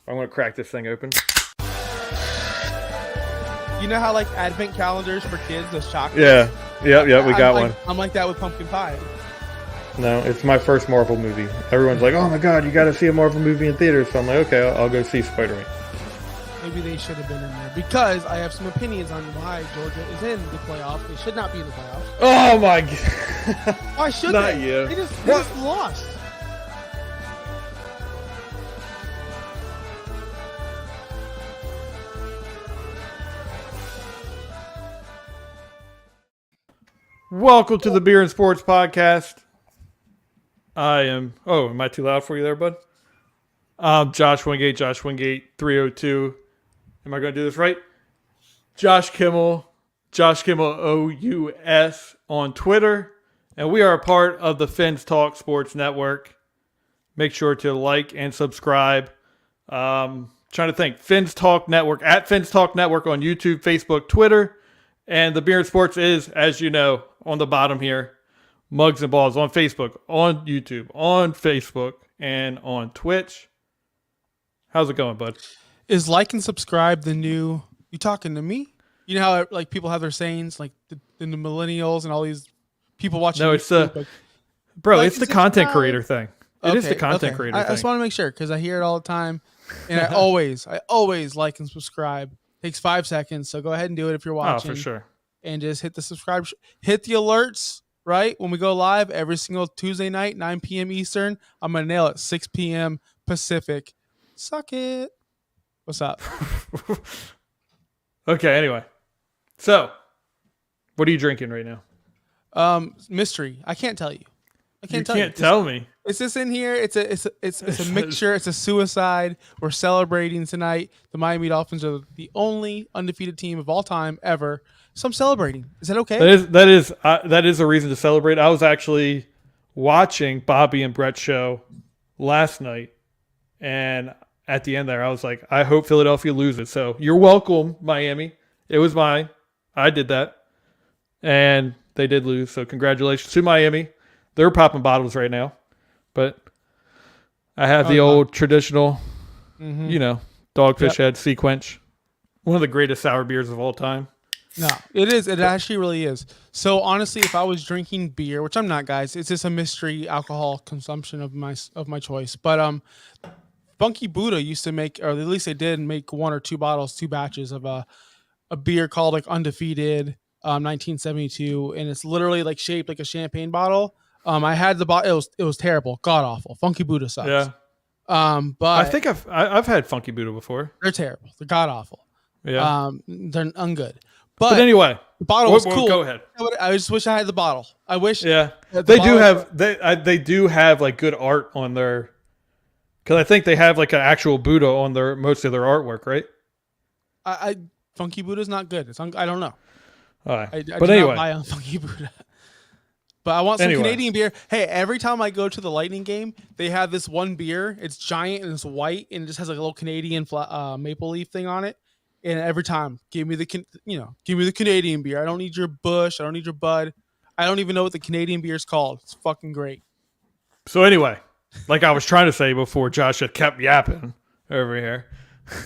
I'm going to crack this thing open. You know how like advent calendars for kids, those chocolates? Yeah, we got one. I'm like that with pumpkin pie. No, it's my first Marvel movie. Everyone's like, oh my god, you got to see a Marvel movie in theaters. So I'm like, okay, I'll go see Spider-Man. Maybe they should have been in there because I have some opinions on why Georgia is in the playoffs. They should not be in the playoffs. Oh my god. Why should Not they? you. They just lost. Welcome to the Beer and Sports Podcast. Am I too loud for you there, bud? Josh Wingate 302. Am I going to do this right? Josh Kimmel OUS on Twitter. And we are a part of the Fins Talk Sports Network. Make sure to like and subscribe. Trying to think. Fins Talk Network, at Fins Talk Network on YouTube, Facebook, Twitter. And the Beer and Sports is, as you know, on the bottom here. Mugs and Balls on Facebook, on YouTube, on Facebook, and on Twitch. How's it going, bud? Is like and subscribe the new? You talking to me? You know how like people have their sayings, like the millennials and all these people watching. No, it's YouTube, it's the content creator thing. It is the content creator thing. I just want to make sure because I hear it all the time, and I always like and subscribe. Takes 5 seconds, so go ahead and do it if you're watching. Oh, for sure. And just hit the subscribe, hit the alerts. Right when we go live every single Tuesday night, 9 p.m. Eastern, I'm gonna nail it 6 p.m. Pacific. Suck it. What's up? Okay. Anyway, so what are you drinking right now? Mystery. I can't tell you. You can't tell me. It's just in here. It's a mixture. It's a suicide. We're celebrating tonight. The Miami Dolphins are the only undefeated team of all time ever. So I'm celebrating. Is that okay? That is a reason to celebrate. I was actually watching Bobby and Brett's show last night, and at the end there, I was like, I hope Philadelphia loses. So you're welcome, Miami. It was mine. I did that, and they did lose. So congratulations to Miami. They're popping bottles right now, but I have the old traditional, Dogfish Head Sea Quench, one of the greatest sour beers of all time. No, it is. It actually really is. So honestly, if I was drinking beer, which I'm not, guys, it's just a mystery alcohol consumption of my choice. But Funky Buddha used to make, or at least they did make 1 or 2 bottles, 2 batches of a beer called like Undefeated 1972, and it's literally like shaped like a champagne bottle. I had the bottle. It was terrible, god awful. Funky Buddha sucks. Yeah. But I think I've had Funky Buddha before. They're terrible. They're god awful. Yeah. They're ungood. But anyway, the bottle was cool. Go ahead. I just wish I had the bottle. I wish. Yeah. They do have like good art on their, because I think they have like an actual Buddha on most of their artwork, right? Funky Buddha's not good. I don't know. All right. I but do anyway, not buy on Funky Buddha. But I want some Canadian beer. Hey, every time I go to the Lightning game, they have this one beer. It's giant and it's white and it just has like a little Canadian maple leaf thing on it. And every time, give me the Canadian beer. I don't need your Bush. I don't need your Bud. I don't even know what the Canadian beer is called. It's fucking great. So anyway, like I was trying to say before, Josh had kept yapping over here.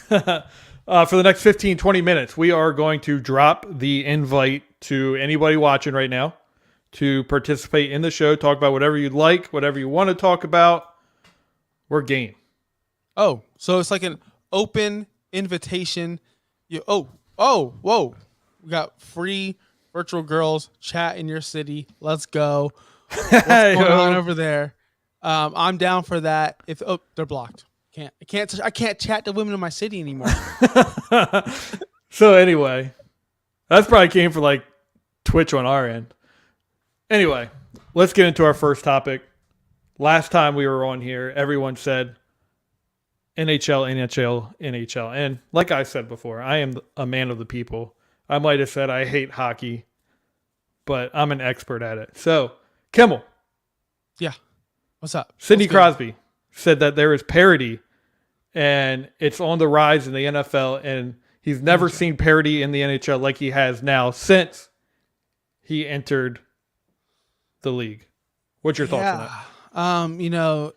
For the next 15, 20 minutes, we are going to drop the invite to anybody watching right now to participate in the show, talk about whatever you'd like, whatever you want to talk about. We're game. Oh, so it's like an open invitation. Whoa. We got free virtual girls chat in your city. Let's go. What's going on over there? I'm down for that. They're blocked. I can't chat to women in my city anymore. So anyway, that's probably came from like Twitch on our end. Anyway, let's get into our first topic. Last time we were on here, everyone said NHL. And like I said before, I am a man of the people. I might have said I hate hockey, but I'm an expert at it. So, Kimmel. Yeah. What's up? Sidney Crosby said that there is parity, and it's on the rise in the NFL, and he's never seen parity in the NHL like he has now since he entered the league. What's your thoughts on that?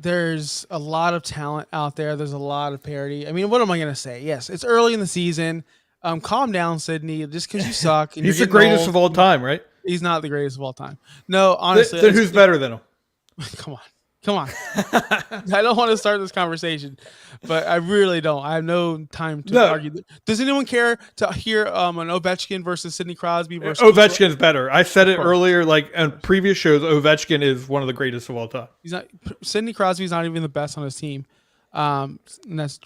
there's a lot of talent out there. There's a lot of parity. I mean, what am I going to say? Yes, it's early in the season. Calm down, Sydney. Just because you suck. And He's you're the greatest old, of all time, right? He's not the greatest of all time. No, honestly. Then who's better than him? Come on. Come on. I don't want to start this conversation, but I really don't. I have no time to argue. Does anyone care to hear an Ovechkin versus Sidney Crosby versus Ovechkin's better. I said it earlier, like on previous shows. Ovechkin is one of the greatest of all time. He's not. Sidney Crosby's not even the best on his team. And that's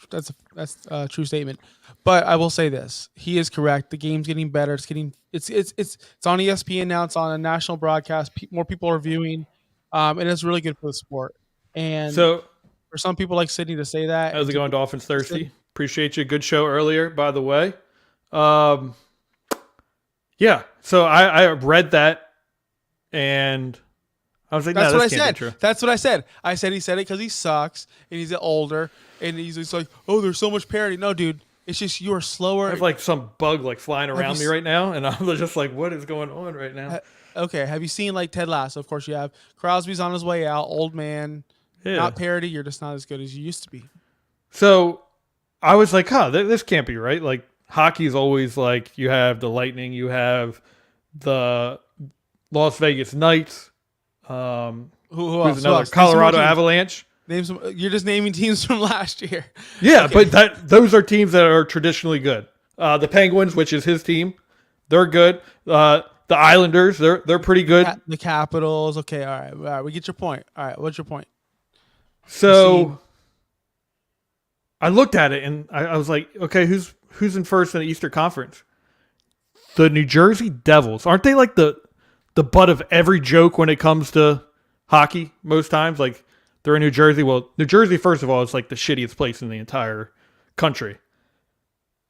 a true statement. But I will say this: he is correct. The game's getting better. It's on ESPN now. It's on a national broadcast. More people are viewing. And it's really good for the sport. And so, for some people like Sidney to say that. How's it going, Dolphins Thirsty? Appreciate you. Good show earlier, by the way. Yeah. So I read that, and I was like, that's no, what that I can't said. be true. That's what I said. I said he said it because he sucks, and he's older, and he's just like, oh, there's so much parity. No, dude. It's just you are slower. I have like some bug like flying around me right now, and I'm just like, what is going on right now? Okay, have you seen like Ted Lasso? Of course you have. Crosby's on his way out, old man, not parity. You're just not as good as you used to be. So I was like, this can't be right. Like hockey is always like you have the Lightning, you have the Las Vegas Knights. Who else? Who's another? Colorado Avalanche. Name some. You're just naming teams from last year. Yeah, okay. But those are teams that are traditionally good. The Penguins, which is his team, they're good. The Islanders, they're pretty good. The Capitals, okay, all right, we get your point. All right, what's your point? So I looked at it and I was like, okay, who's in first in the Eastern Conference? The New Jersey Devils. Aren't they like the butt of every joke when it comes to hockey most times? Like they're in New Jersey. Well, New Jersey, first of all, is like the shittiest place in the entire country.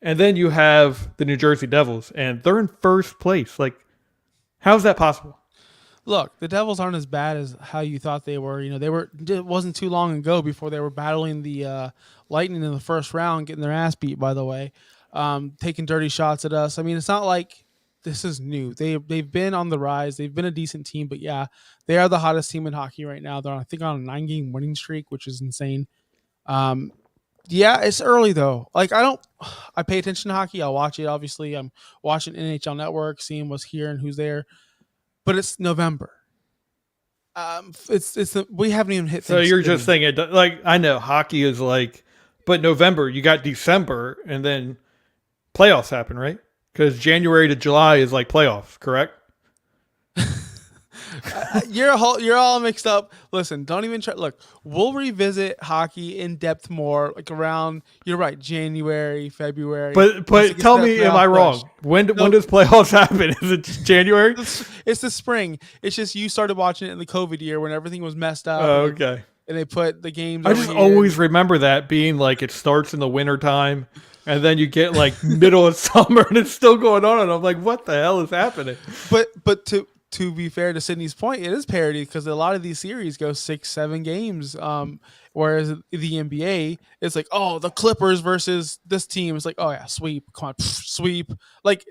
And then you have the New Jersey Devils, and they're in first place. Like, how's that possible? Look, the Devils aren't as bad as how you thought they were. You know, it wasn't too long ago before they were battling the Lightning in the first round, getting their ass beat, by the way, taking dirty shots at us. I mean, it's not like this is new. They've been on the rise. They've been a decent team, but yeah, they are the hottest team in hockey right now. They're, I think, on a 9-game winning streak, which is insane. Yeah, it's early though. Like I pay attention to hockey. I'll watch it. Obviously, I'm watching NHL Network, seeing what's here and who's there. But it's November. We haven't even hit. So you're just saying it. Like I know hockey is like, but November you got December and then playoffs happen, right? Because January to July is like playoffs, correct? You're all mixed up. Listen, don't even try. Look, we'll revisit hockey in depth more, like around. You're right, January, February. But tell me, am I wrong? When does playoffs happen? Is it January? It's the spring. It's just you started watching it in the COVID year when everything was messed up. Oh, okay. And they put the games. I just always remember that being like it starts in the wintertime. And then you get like middle of summer and it's still going on. And I'm like, what the hell is happening? But to be fair to Sydney's point, it is parity because a lot of these series go 6-7 games. Whereas the NBA, it's like, oh, the Clippers versus this team. It's like, oh yeah, sweep, come on, sweep. Like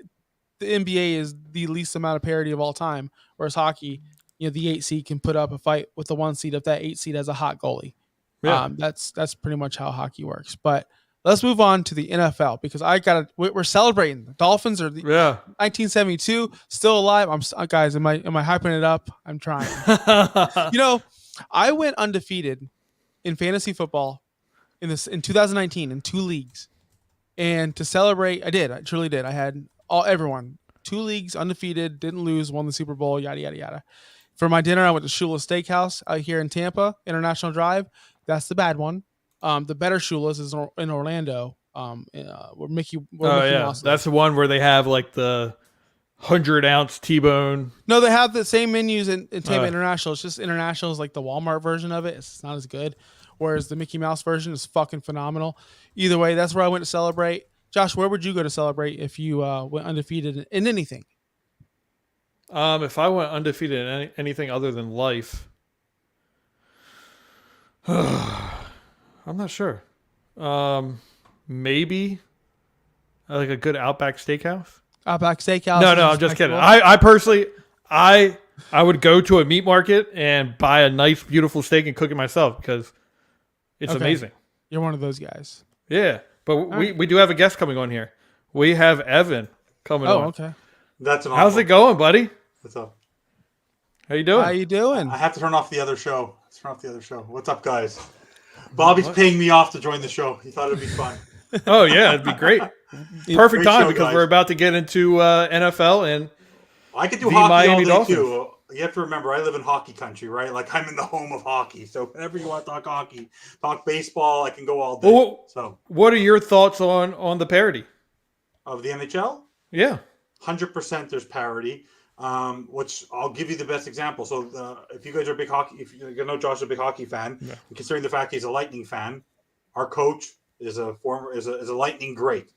the NBA is the least amount of parity of all time. Whereas hockey, you know, the 8 seed can put up a fight with the 1 seed if that 8 seed has a hot goalie. Yeah. That's pretty much how hockey works. But let's move on to the NFL because we're celebrating. The Dolphins are 1972 still alive. Guys, am I hyping it up? I'm trying. You know, I went undefeated in fantasy football in 2019 in 2 leagues. And to celebrate, I truly did. I had everyone 2 leagues undefeated, didn't lose, won the Super Bowl, yada yada yada. For my dinner, I went to Shula's Steakhouse out here in Tampa, International Drive. That's the bad one. The better Shula's is in Orlando. Where Mickey Mouse that's the one where they have like the 100-ounce T-bone. No, they have the same menus in Tampa International. It's just International is like the Walmart version of it. It's not as good. Whereas the Mickey Mouse version is fucking phenomenal. Either way, that's where I went to celebrate. Josh, where would you go to celebrate if you went undefeated in anything? If I went undefeated in anything other than life, I'm not sure. Maybe like a good Outback Steakhouse. Outback Steakhouse. No, I'm just kidding. I personally, I would go to a meat market and buy a nice, beautiful steak and cook it myself because It's Okay. amazing. You're one of those guys. Yeah, but we do have a guest coming on here. We have Evan coming on. Oh, okay. That's an How's it going, buddy? What's up? How you doing? How you doing? I have to turn off the other show. Let's turn off the other show. What's up, guys? Bobby's paying me off to join the show. He thought it'd be fun. Oh yeah, it'd be great. Perfect Great time show, because guys. we're about to get into NFL and I could do The hockey Miami all day Dolphins. too. You have to remember, I live in hockey country, right? Like I'm in the home of hockey. So whenever you want to talk hockey, talk baseball, I can go all day. Well, So what are your thoughts on the parity? of the NHL, Yeah. 100% there's parity. Which I'll give you the best example. So if you guys are a big hockey, if you know Josh is a big hockey fan, Yeah. and considering the fact he's a Lightning fan, our coach is a Lightning great,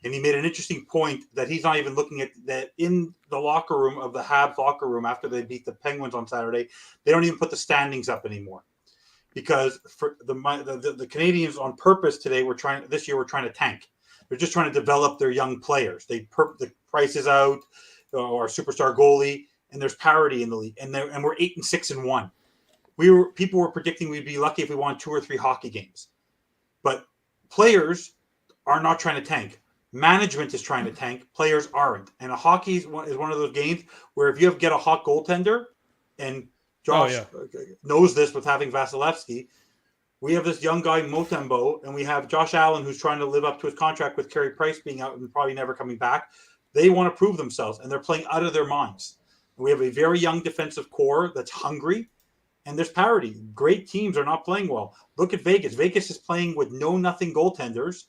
and he made an interesting point that he's not even looking at that in the locker room of the Habs locker room after they beat the Penguins on Saturday. They don't even put the standings up anymore because for the Canadians on purpose today this year we're trying to tank. They're just trying to develop their young players. The price is out. Our superstar goalie, and there's parity in the league, and we're 8-6-1. People were predicting we'd be lucky if we won 2 or 3 hockey games, but players are not trying to tank. Management is trying to tank. Players aren't, and hockey is one of those games where if you get a hot goaltender, and Josh knows this with having Vasilevsky, we have this young guy Motembo, and we have Josh Allen who's trying to live up to his contract with Carey Price being out and probably never coming back. They want to prove themselves, and they're playing out of their minds. We have a very young defensive core that's hungry, and there's parity. Great teams are not playing well. Look at Vegas. Vegas is playing with nothing goaltenders,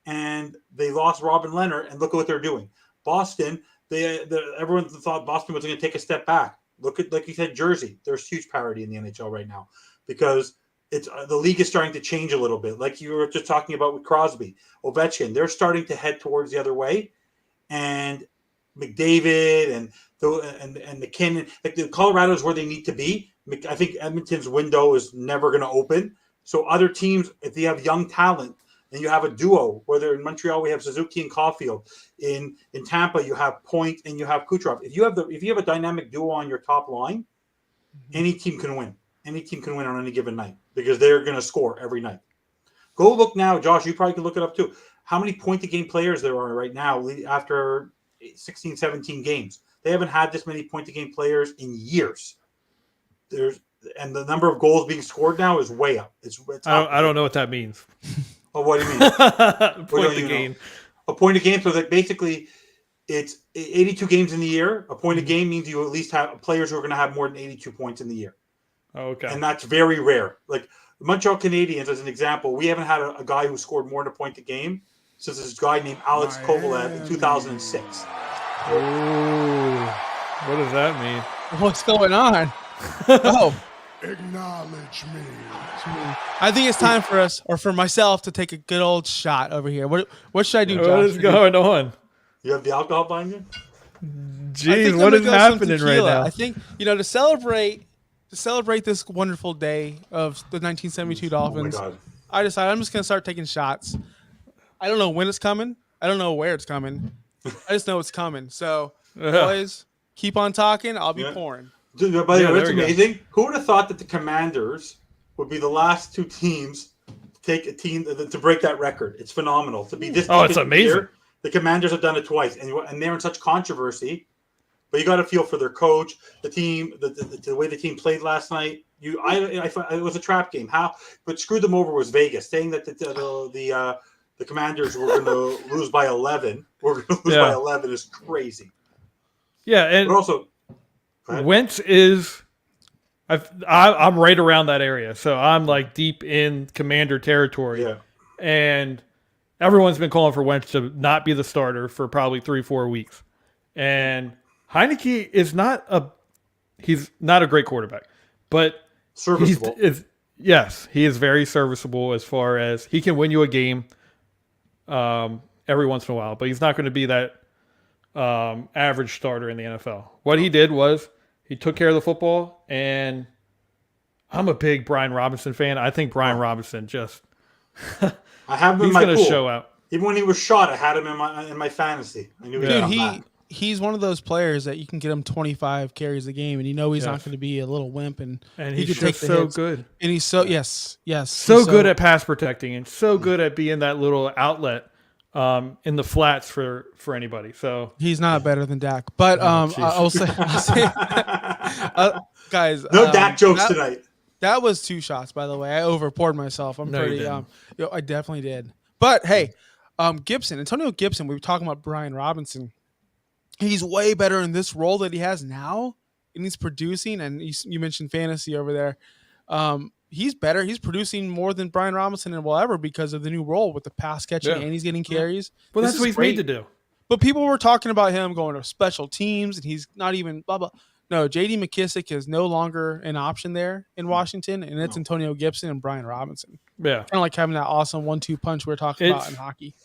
and they lost Robin Leonard, and look at what they're doing. Boston, everyone thought Boston was going to take a step back. Look at, like you said, Jersey. There's huge parity in the NHL right now because it's the league is starting to change a little bit. Like you were just talking about with Crosby, Ovechkin, they're starting to head towards the other way. And McDavid and McKinnon, like the Colorado's where they need to be. I think Edmonton's window is never going to open. So other teams, if they have young talent and you have a duo, whether in Montreal we have Suzuki and Caulfield, in Tampa you have Point and you have Kucherov. If you have a dynamic duo on your top line, any team can win. Any team can win on any given night because they're going to score every night. Go look now, Josh. You probably can look it up too. How many point-to-game players there are right now after 16, 17 games? They haven't had this many point-to-game players in years. And the number of goals being scored now is way up. It's I don't know what that means. Oh, what do you mean? Point the game. A point a game, so that basically it's 82 games in the year. A point a game means you at least have players who are going to have more than 82 points in the year. Okay. And that's very rare. Like the Montreal Canadiens, as an example, we haven't had a guy who scored more than a point a game since this guy named Alex Kovalev in 2006. Ooh, what does that mean? What's going on? Oh, Acknowledge me. I think it's time for us, or for myself, to take a good old shot over here. What should I do, Josh? What is going on? You have the alcohol behind you? Jeez, what is happening right now? I think to celebrate this wonderful day of the 1972 Dolphins. Oh my God. I decided I'm just gonna start taking shots. I don't know when it's coming. I don't know where it's coming. I just know it's coming. So, boys, keep on talking. I'll be pouring. Dude, by the way, it's there we go. amazing. Who would have thought that the Commanders would be the last 2 teams to take a team to break that record? It's phenomenal to be this. Oh, it's deep in the amazing. year. The Commanders have done it twice, and they're in such controversy. But you got to feel for their coach, the team, the way the team played last night. It was a trap game. But screwed them over was Vegas, saying that the Commanders were going to lose by 11. We're going to lose by 11 is crazy. Yeah, and But also, Wentz is. I'm right around that area, so I'm like deep in Commander territory. yeah. And everyone's been calling for Wentz to not be the starter for probably 3-4 weeks. And Heineke is he's not a great quarterback, but Serviceable. yes, he is very serviceable as far as he can win you a game every once in a while, but he's not going to be that average starter in the NFL. What he did was he took care of the football, and I'm a big Brian Robinson fan. I think Brian Robinson just I have him in he's my going to pool. show out. Even when he was shot, I had him in my fantasy. I knew he Dude, would come back. he's one of those players that you can get him 25 carries a game, and he's not Yes. going to be a little wimp, and And he he's could take just the so hits. good. And he's yes, So he's good at pass protecting and so good at being that little outlet in the flats for anybody. So He's not better than Dak, but jeez. I'll say guys, No Dak jokes that, tonight. That was 2 shots, by the way. I overpoured myself. I'm No, you pretty didn't. I definitely did. But hey, Antonio Gibson. We were talking about Brian Robinson. He's way better in this role that he has now, and he's producing. And you mentioned fantasy over there. He's better. He's producing more than Brian Robinson and will ever because of the new role with the pass catching Yeah. and he's getting carries. well, This that's is what he's great. made to do. But people were talking about him going to special teams, and he's not even blah blah. No, J.D. McKissick is no longer an option there in Washington, and it's Antonio Gibson and Brian Robinson. Yeah. Kind of like having that awesome 1-2 punch we were talking about It's- in hockey.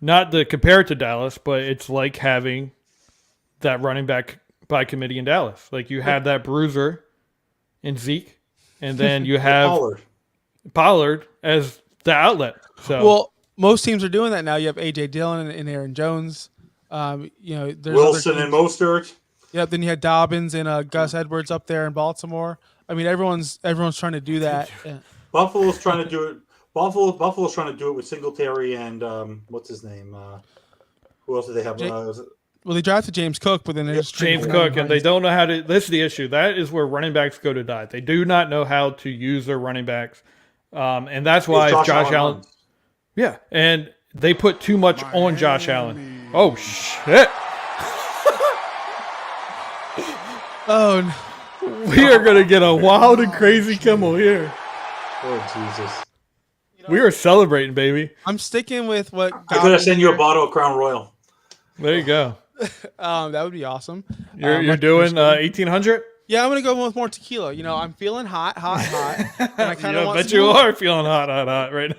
Not to compare it to Dallas, but it's like having that running back by committee in Dallas. Like you had that bruiser in Zeke, and then you have Pollard as the outlet. So Well, most teams are doing that now. You have A.J. Dillon and Aaron Jones. There's Wilson other and teams. Mostert. Yep. Then you had Dobbins and Gus Edwards up there in Baltimore. I mean, everyone's trying to do that. Yeah. Buffalo's trying to do it. Buffalo's trying to do it with Singletary and what's his name? Who else do they have? Well, they drafted James Cook, but then they just James traded Cook, him. and they don't know how to. This is the issue. That is where running backs go to die. They do not know how to use their running backs, and that's why Josh Allen. Yeah, and they put too much on Josh Allen. Oh shit! Oh, We are gonna get a wild and crazy Kimmel here. Oh Jesus! We are celebrating, baby. I'm sticking with what. I gotta send you a bottle of Crown Royal. There you go. That would be awesome. You're doing 1800. Yeah, I'm gonna go with more tequila. I'm feeling hot. And I kind of Yeah, want. bet you are feeling hot right now.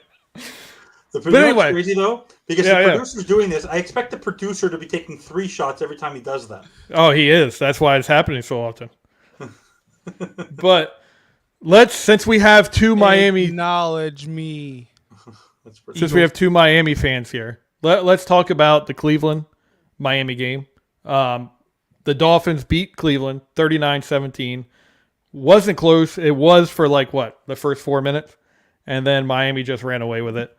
But anyway. crazy though, because Yeah, the yeah. producer's doing this. I expect the producer to be taking 3 shots every time he does that. Oh, he is. That's why it's happening so often. But since we have two Miami, Acknowledge me. That's pretty. since we have two Miami fans here, let's talk about the Cleveland Miami game. The Dolphins beat Cleveland 39-17. Wasn't close. It was for the first 4 minutes, and then Miami just ran away with it.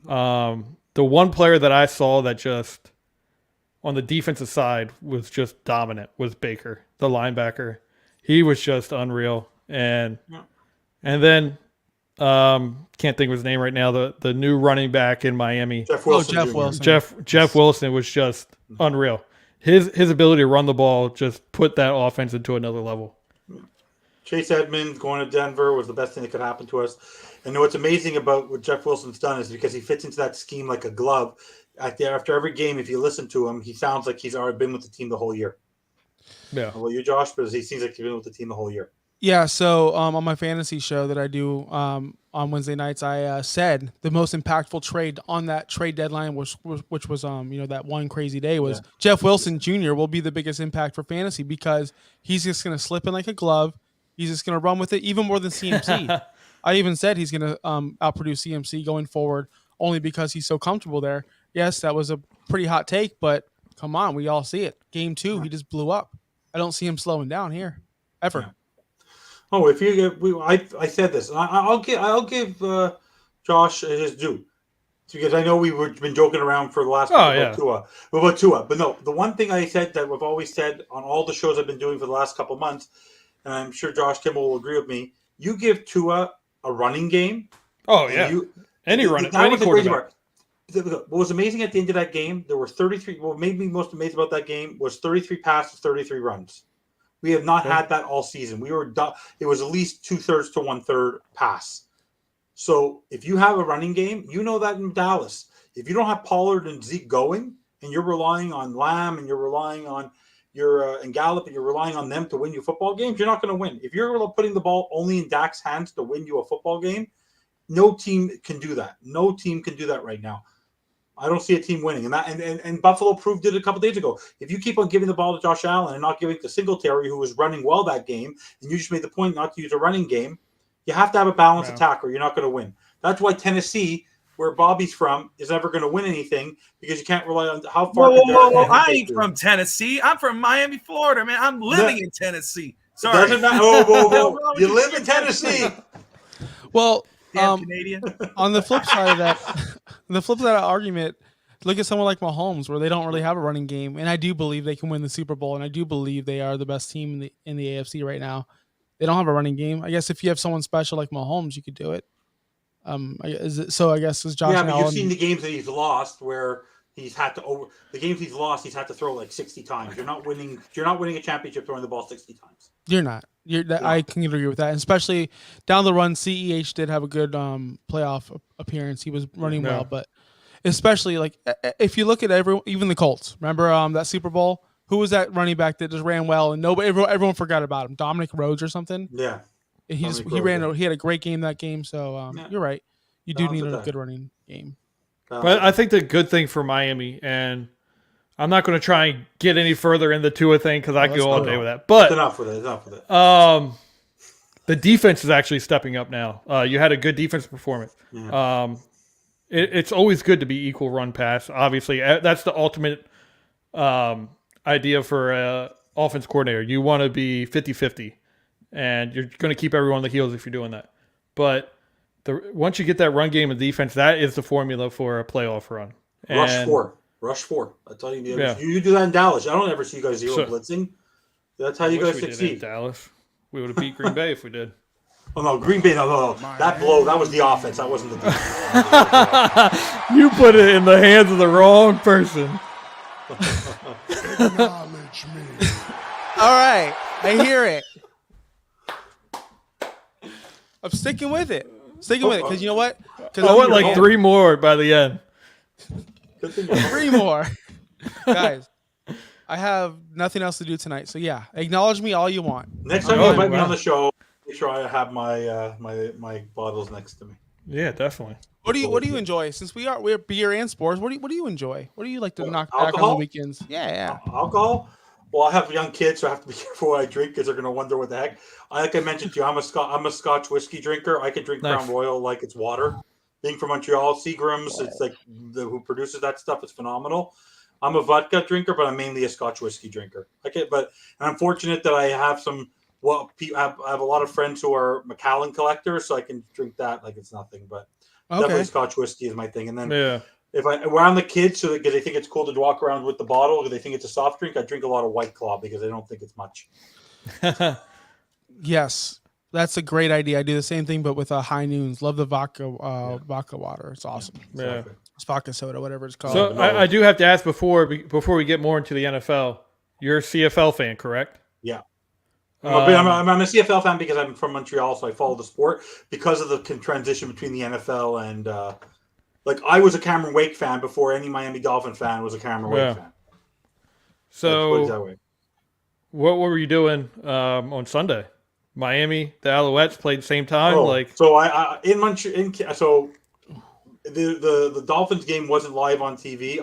The one player that I saw that just on the defensive side was just dominant was Baker, the linebacker. He was just unreal. And then can't think of his name right now, the new running back in Miami. Jeff Wilson. Jeff Jr. Wilson. Jeff Wilson was just unreal. His ability to run the ball just put that offense into another level. Chase Edmonds going to Denver was the best thing that could happen to us. And what's amazing about what Jeff Wilson's done is because he fits into that scheme like a glove. After every game, if you listen to him, he sounds like he's already been with the team the whole year. Yeah. Well, you, Josh, but he seems like he's been with the team the whole year. Yeah, so on my fantasy show that I do on Wednesday nights, I said the most impactful trade on that trade deadline, which was that one crazy day, was Jeff Wilson Jr. will be the biggest impact for fantasy because he's just going to slip in like a glove. He's just going to run with it even more than CMC. I even said he's going to outproduce CMC going forward only because he's so comfortable there. Yes, that was a pretty hot take, but come on, we all see it. Game 2, he just blew up. I don't see him slowing down here ever. Yeah. Oh, if you I said this. I'll give Josh his due because I know we've been joking around for the last about Tua. But no, the one thing I said that we've always said on all the shows I've been doing for the last couple months, and I'm sure Josh Kimmel will agree with me. You give Tua a running game. Oh yeah, any running, that any was the crazy quarterback. part. What was amazing at the end of that game, there were 33. What made me most amazed about that game was 33 passes, 33 runs. We have not had that all season. It was at least 2/3 to 1/3 pass. So if you have a running game, you know that in Dallas. If you don't have Pollard and Zeke going, and you're relying on Lamb and you're relying on and Gallup and you're relying on them to win you football games, you're not going to win. If you're putting the ball only in Dak's hands to win you a football game, no team can do that. No team can do that right now. I don't see a team winning, and Buffalo proved it a couple days ago. If you keep on giving the ball to Josh Allen and not giving it to Singletary, who was running well that game, and you just made the point not to use a running game, you have to have a balanced attack, or you're not going to win. That's why Tennessee where Bobby's from, is ever going to win anything because you can't rely on how Whoa, far. whoa, can whoa, whoa. Derek Henry I take ain't you? from Tennessee. I'm from Miami, Florida, man. I'm living in Tennessee. Sorry. Doesn't matter. Oh, whoa, Hell whoa. wrong with You live in Tennessee. Well, Damn Canadian. on the flip side of that, the flip side of that argument, look at someone like Mahomes, where they don't really have a running game, and I do believe they can win the Super Bowl, and I do believe they are the best team in the AFC right now. They don't have a running game. I guess if you have someone special like Mahomes, you could do it. I guess is Josh Yeah, but Allen. you've seen the games that he's lost where he's had to the games he's lost. He's had to throw like 60 times. You're not winning a championship throwing the ball 60 times. You're not. I can agree with that, and especially down the run. CEH did have a good playoff appearance. He was running well, but especially like if you look at even the Colts. Remember that Super Bowl? Who was that running back that just ran well and everyone forgot about him? Dominic Rhodes or something? Yeah. And he had a great game that game. So you're right. You do need a good running game. But I think the good thing for Miami, and I'm not going to try and get any further in the Tua thing because I could go all day with that. But enough with it. The defense is actually stepping up now. You had a good defensive performance. Yeah. It's always good to be equal run pass. Obviously, that's the ultimate idea for an offense coordinator. You want to be 50-50, and you're going to keep everyone on the heels if you're doing that. But once you get that run game and defense, that is the formula for a playoff run. Rush four. I tell you, you do that in Dallas. I don't ever see you guys blitzing. That's how you guys succeed. Dallas, we would have beat Green Bay if we did. Oh no, Green Bay! No. That was the offense. That wasn't the defense. You put it in the hands of the wrong person. Acknowledge me. All right, I hear it. I'm sticking with it. Because you know what? I want like 3 more by the end. 3 more. Guys, I have nothing else to do tonight. So, yeah, acknowledge me all you want. Next time you invite me on the show, make sure I have my my bottles next to me. Yeah, definitely. What do you enjoy? Since we're beer and sports, what do you enjoy? What do you like to knock back alcohol? on the weekends? Yeah. Alcohol? Well, I have young kids, so I have to be careful what I drink because they're going to wonder what the heck. Like I mentioned to you, I'm a Scotch whiskey drinker. I can drink Crown Royal like it's water. Being from Montreal, Seagram's, it's like who produces that stuff. It's phenomenal. I'm a vodka drinker, but I'm mainly a Scotch whiskey drinker. And I'm fortunate that I have some. Well, I have a lot of friends who are Macallan collectors, so I can drink that like it's nothing. But definitely Scotch whiskey is my thing. And then if around the kids, so because they think it's cool to walk around with the bottle, because they think it's a soft drink, I drink a lot of White Claw because I don't think it's much. Yes, that's a great idea. I do the same thing, but with High Noons. Love the vodka water. It's awesome. Yeah. It's vodka soda, whatever it's called. So I do have to ask before we get more into the NFL. You're a CFL fan, correct? Yeah. I'm a CFL fan because I'm from Montreal, so I follow the sport because of the transition between the NFL and I was a Cameron Wake fan before any Miami Dolphin fan was a Cameron Wake fan. So what were you doing on Sunday? Miami, the Alouettes played the same time. So I in Montreal. So the Dolphins game wasn't live on TV.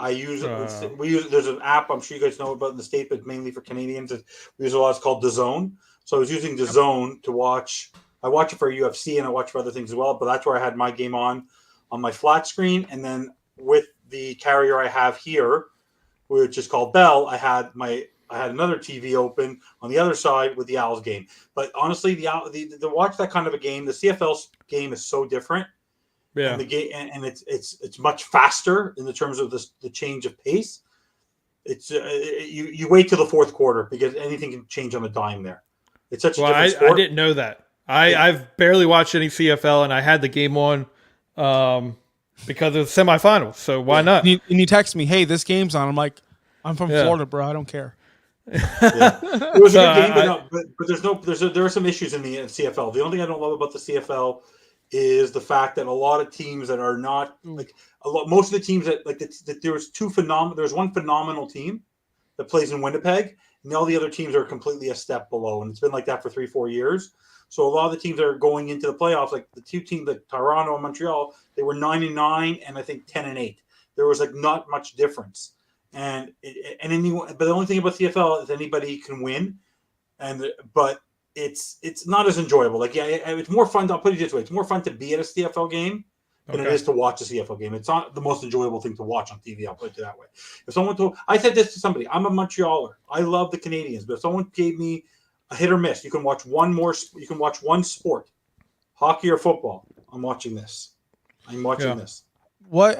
There's an app I'm sure you guys know about in the States, but mainly for Canadians. We use a lot. It's called DAZN. So I was using DAZN to watch. I watch it for UFC and I watch for other things as well. But that's where I had my game on my flat screen, and then with the carrier I have here, which is called Bell, I had another TV open on the other side with the Owls game. But honestly, the watch that kind of a game, the CFL game is so different. Yeah, and the game and it's much faster in the terms of the change of pace. It's you wait till the fourth quarter because anything can change on a dime there. It's such a different sport. I didn't know that. I've barely watched any CFL, and I had the game on because of the semifinals. So why not? And you text me, "Hey, this game's on." I'm like, "I'm from Florida, bro. I don't care." It was a good game, but there are some issues in the CFL. The only thing I don't love about the CFL is the fact that a lot of teams that are not most of the teams that there's one phenomenal team that plays in Winnipeg, and all the other teams are completely a step below, and it's been like that for 3-4 years. So a lot of the teams that are going into the playoffs, like the two teams like Toronto and Montreal, they were 9-9 and I think 10-8. There was not much difference. But the only thing about CFL is anybody can win, but it's not as enjoyable. It's more fun. I'll put it this way: it's more fun to be at a CFL game than it Okay. is to watch a CFL game. It's not the most enjoyable thing to watch on TV. I'll put it that way. If someone told, I said this to somebody, I'm a Montrealer. I love the Canadians, but if someone gave me a hit or miss, you can watch you can watch one sport, hockey or football. I'm watching this. I'm watching this. What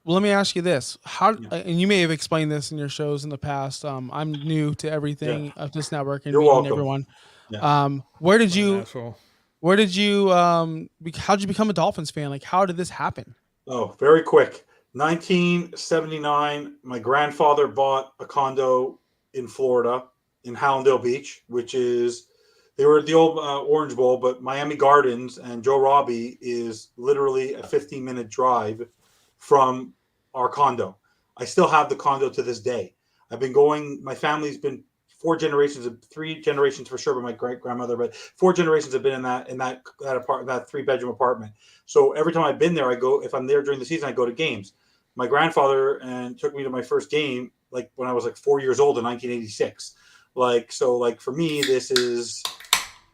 well, let me ask you this: How Yeah. and you may have explained this in your shows in the past. I'm new to everything of this network and You're meeting welcome. everyone. Yeah. Where did What an you asshole. how did you become a Dolphins fan? Like, how did this happen? Oh, very quick. 1979, my grandfather bought a condo in Florida, in Hallandale Beach, which is, they were at the old Orange Bowl, but Miami Gardens and Joe Robbie is literally a 15-minute drive from our condo. I still have the condo to this day. I've been going, my family's been three generations for sure, but my great grandmother, but 4 generations have been in that apartment, that 3-bedroom apartment. So every time I've been there, I go, if I'm there during the season, I go to games. My grandfather took me to my first game, like when I was like 4 years old in 1986. So for me, this is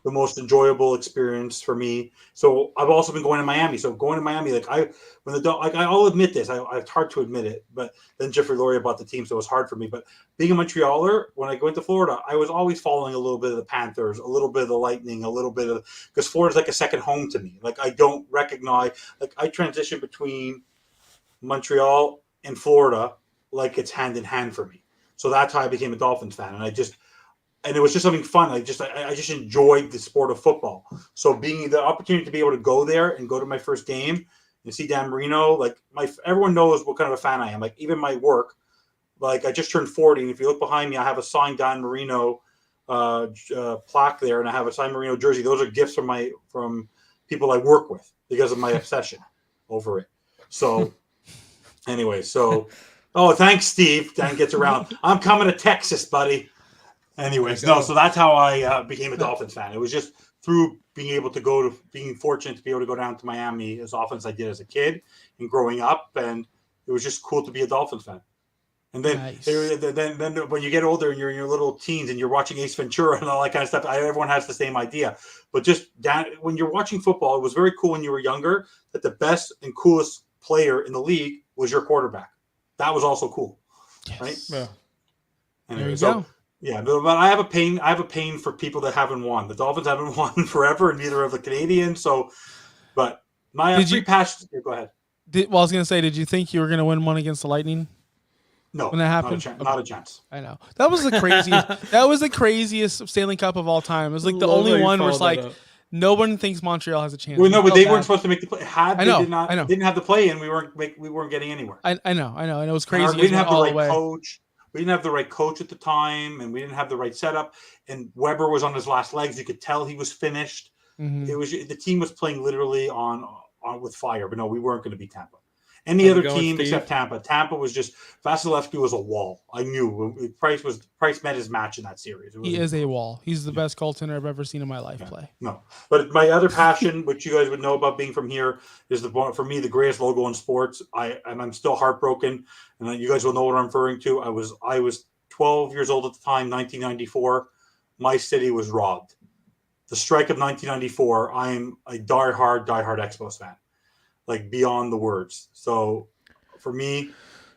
the most enjoyable experience for me. So I've also been going to Miami. So going to Miami, I'll admit this. It's hard to admit it, but then Jeffrey Lurie bought the team, so it was hard for me. But being a Montrealer, when I went to Florida, I was always following a little bit of the Panthers, a little bit of the Lightning, a little bit of, because Florida's like a second home to me. Like I don't recognize, like I transition between Montreal and Florida like it's hand in hand for me. So that's how I became a Dolphins fan, and it was just something fun. I just enjoyed the sport of football. So being the opportunity to be able to go there and go to my first game and see Dan Marino, everyone knows what kind of a fan I am. Like even my work, like I just turned 40, and if you look behind me, I have a signed Dan Marino plaque there, and I have a signed Marino jersey. Those are gifts from people I work with because of my obsession over it. So anyway, oh, thanks, Steve. Dan gets around. I'm coming to Texas, buddy. Anyways, so that's how I became a Dolphins fan. It was just through being fortunate to be able to go down to Miami as often as I did as a kid and growing up, and it was just cool to be a Dolphins fan. And then, Nice. then when you get older and you're in your little teens and you're watching Ace Ventura and all that kind of stuff, everyone has the same idea. But just when you're watching football, it was very cool when you were younger that the best and coolest player in the league was your quarterback. That was also cool, Yes. right? Yeah. Anyway, There you so go. yeah, but I have a pain for people that haven't won. The Dolphins haven't won forever, and neither have the Canadians. So, but my free pass. Go ahead. I was gonna say, did you think you were gonna win one against the Lightning? No, When that happened? not a chance. I know. That was the craziest. That was the craziest Stanley Cup of all time. It was like the Love only how you one where it's followed like that up. no one thinks Montreal has a chance. Well, no, We but felt they bad. weren't supposed to make the play. I know. Didn't have the play in, we weren't getting anywhere. I know. And it was And crazy. we didn't have the all right way. coach. We didn't have the right coach at the time, and we didn't have the right setup. And Weber was on his last legs. You could tell he was finished. Mhm. The team was playing literally on with fire. But no, we weren't going to beat Tampa. Any How's it other going, team Steve? except Tampa. Tampa was just Vasilevsky was a wall. I knew Price met his match in that series. He is a wall. He's the best goaltender I've ever seen in my life play. No, but my other passion, which you guys would know about being from here, is for me the greatest logo in sports. I'm still heartbroken, and you guys will know what I'm referring to. I was 12 years old at the time, 1994. My city was robbed. The strike of 1994. I'm a diehard Expos fan, like beyond the words. So for me,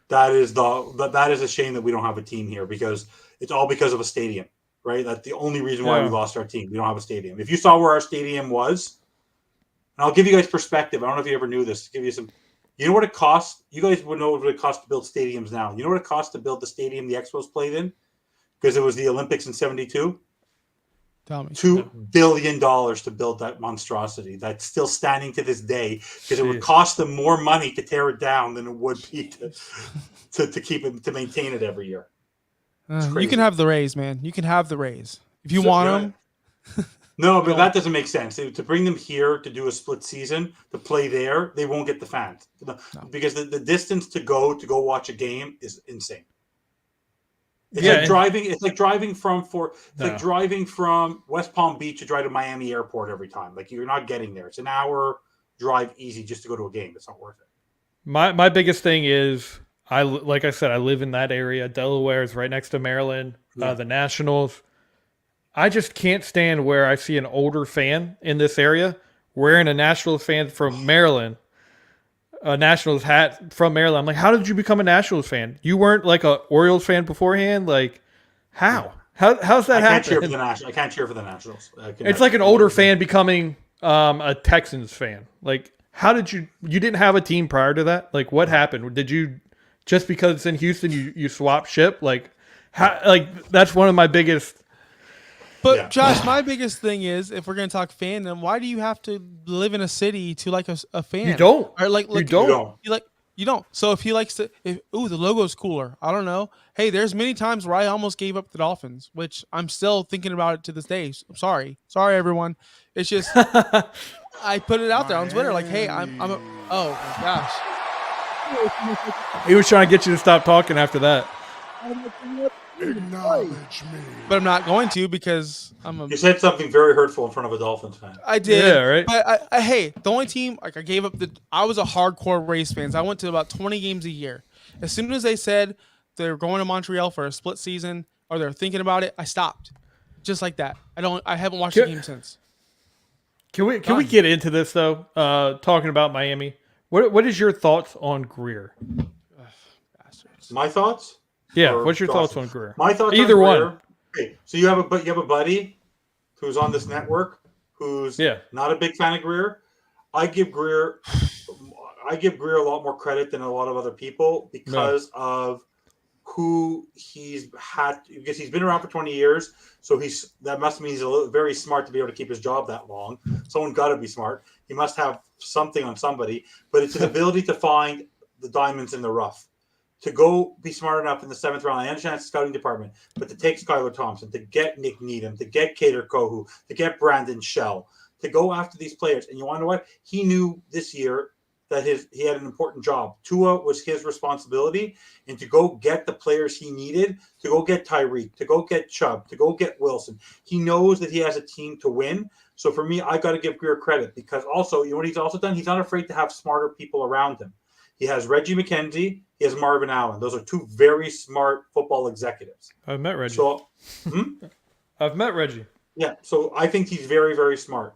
that is a shame that we don't have a team here, because it's all because of a stadium. Right, that's the only reason why we lost our team. We don't have a stadium. If you saw where our stadium was, and I'll give you guys perspective. I don't know if you ever knew this. To give you some, you know what it costs. You guys would know what it costs to build stadiums now. You know what it costs to build the stadium the Expos played in, because it was the Olympics in '72. Tell me. $2 billion to build that monstrosity that's still standing to this day, because it would cost them more money to tear it down than it would be to keep it, to maintain it every year. You can have the Rays, man. You can have the Rays if you want them. No, but that doesn't make sense. To bring them here to do a split season, to play there, they won't get the fans. Because the distance to go watch a game is insane. It's like driving from West Palm Beach to drive to Miami Airport every time. Like, you're not getting there. It's an hour drive easy just to go to a game. It's not worth it. My biggest thing is, like I said, I live in that area. Delaware is right next to Maryland. The Nationals. I just can't stand where I see an older fan in this area wearing a Nationals fan from Maryland a Nationals hat from Maryland. I'm like, how did you become a Nationals fan? You weren't like a Orioles fan beforehand. Like, how? How's that I can't cheer for happen? the Nationals. I can't cheer for the Nationals. It's like an older fan becoming a Texans fan. Like, how did you didn't have a team prior to that? Like, what happened? Did you just because it's in Houston you swap ship? Like, that's one of my biggest. But Yeah. Josh, my biggest thing is, if we're gonna talk fandom, why do you have to live in a city to like a fan? You don't. Or like You don't. You don't. So if he likes to, the logo's cooler. I don't know. Hey, there's many times where I almost gave up the Dolphins, which I'm still thinking about it to this day. I'm sorry, everyone. It's just I put it out there on Twitter, like, hey, oh my gosh. He was trying to get you to stop talking after that. Acknowledge me. But I'm not going to because You said something very hurtful in front of a Dolphins fan. I did. Yeah, right. But hey, the only team I gave up I was a hardcore Rays fan. I went to about 20 games a year. As soon as they said they were going to Montreal for a split season or they're thinking about it, I stopped. Just like that. I haven't watched the game since. Can we get into this though? Talking about Miami. What is your thoughts on Greer? Bastards. My thoughts? Yeah, Or what's your Dawson? thoughts on Greer? My thoughts Either on one. Greer. Okay, so you have a buddy who's on this network who's not a big fan of Greer. I give Greer a lot more credit than a lot of other people because of who he's had, because he's been around for 20 years. So that must mean he's very smart to be able to keep his job that long. Someone got to be smart. He must have something on somebody, but it's his ability to find the diamonds in the rough. To go be smart enough in the 7th round, I understand it's the scouting department, but to take Skylar Thompson, to get Nick Needham, to get Kader Kohu, to get Brandon Shell, to go after these players. And you want to know what? He knew this year that he had an important job. Tua was his responsibility, and to go get the players he needed, to go get Tyreek, to go get Chubb, to go get Wilson. He knows that he has a team to win. So for me, I got to give Greer credit because also, you know what he's also done? He's not afraid to have smarter people around him. He has Reggie McKenzie. He has Marvin Allen. Those are two very smart football executives. I've met Reggie. So, I've met Reggie. Yeah. So I think he's very, very smart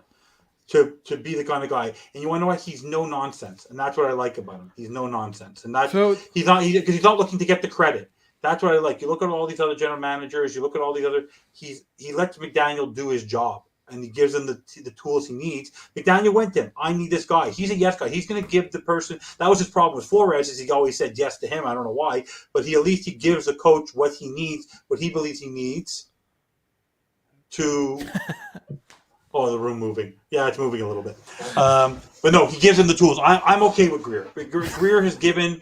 to be the kind of guy. And you want to know what? He's no nonsense, and that's what I like about him. He's no nonsense, and that's he's not looking to get the credit. That's what I like. You look at all these other general managers. You look at all these other. He lets McDaniel do his job. And he gives him the tools he needs. McDaniel went to him. I need this guy. He's a yes guy. He's going to give the person. That was his problem with Flores, is he always said yes to him. I don't know why, but at least he gives the coach what he needs, what he believes he needs to. Oh, the room moving. Yeah, it's moving a little bit. But no, he gives him the tools. I'm okay with Greer. Greer has given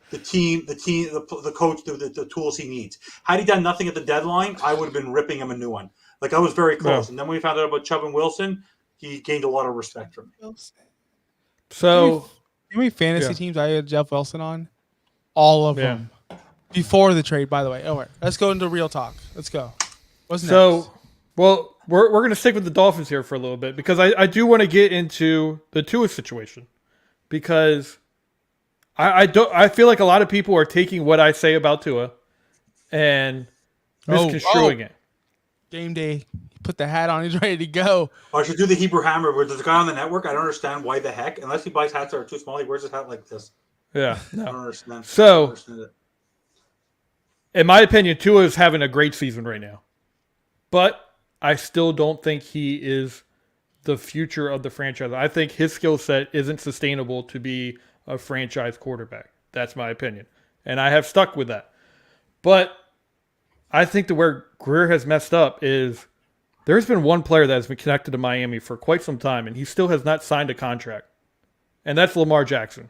the team, the coach, the tools he needs. Had he done nothing at the deadline, I would have been ripping him a new one. Like, I was very close. Yeah. And then when we found out about Chubb and Wilson, he gained a lot of respect from me. So, how many fantasy teams I had Jeff Wilson on? All of them. Before the trade, by the way. All right, let's go into real talk. Let's go. What's next? So, well, we're going to stick with the Dolphins here for a little bit because I do want to get into the Tua situation because I feel like a lot of people are taking what I say about Tua and misconstruing it. Game day. Put the hat on. He's ready to go. I should do the Hebrew Hammer where there's a guy on the network. I don't understand why the heck. Unless he buys hats that are too small, he wears his hat like this. Yeah. I don't understand. So, in my opinion, Tua is having a great season right now. But I still don't think he is the future of the franchise. I think his skill set isn't sustainable to be a franchise quarterback. That's my opinion. And I have stuck with that. But I think that where Greer has messed up is there's been one player that has been connected to Miami for quite some time, and he still has not signed a contract. And that's Lamar Jackson.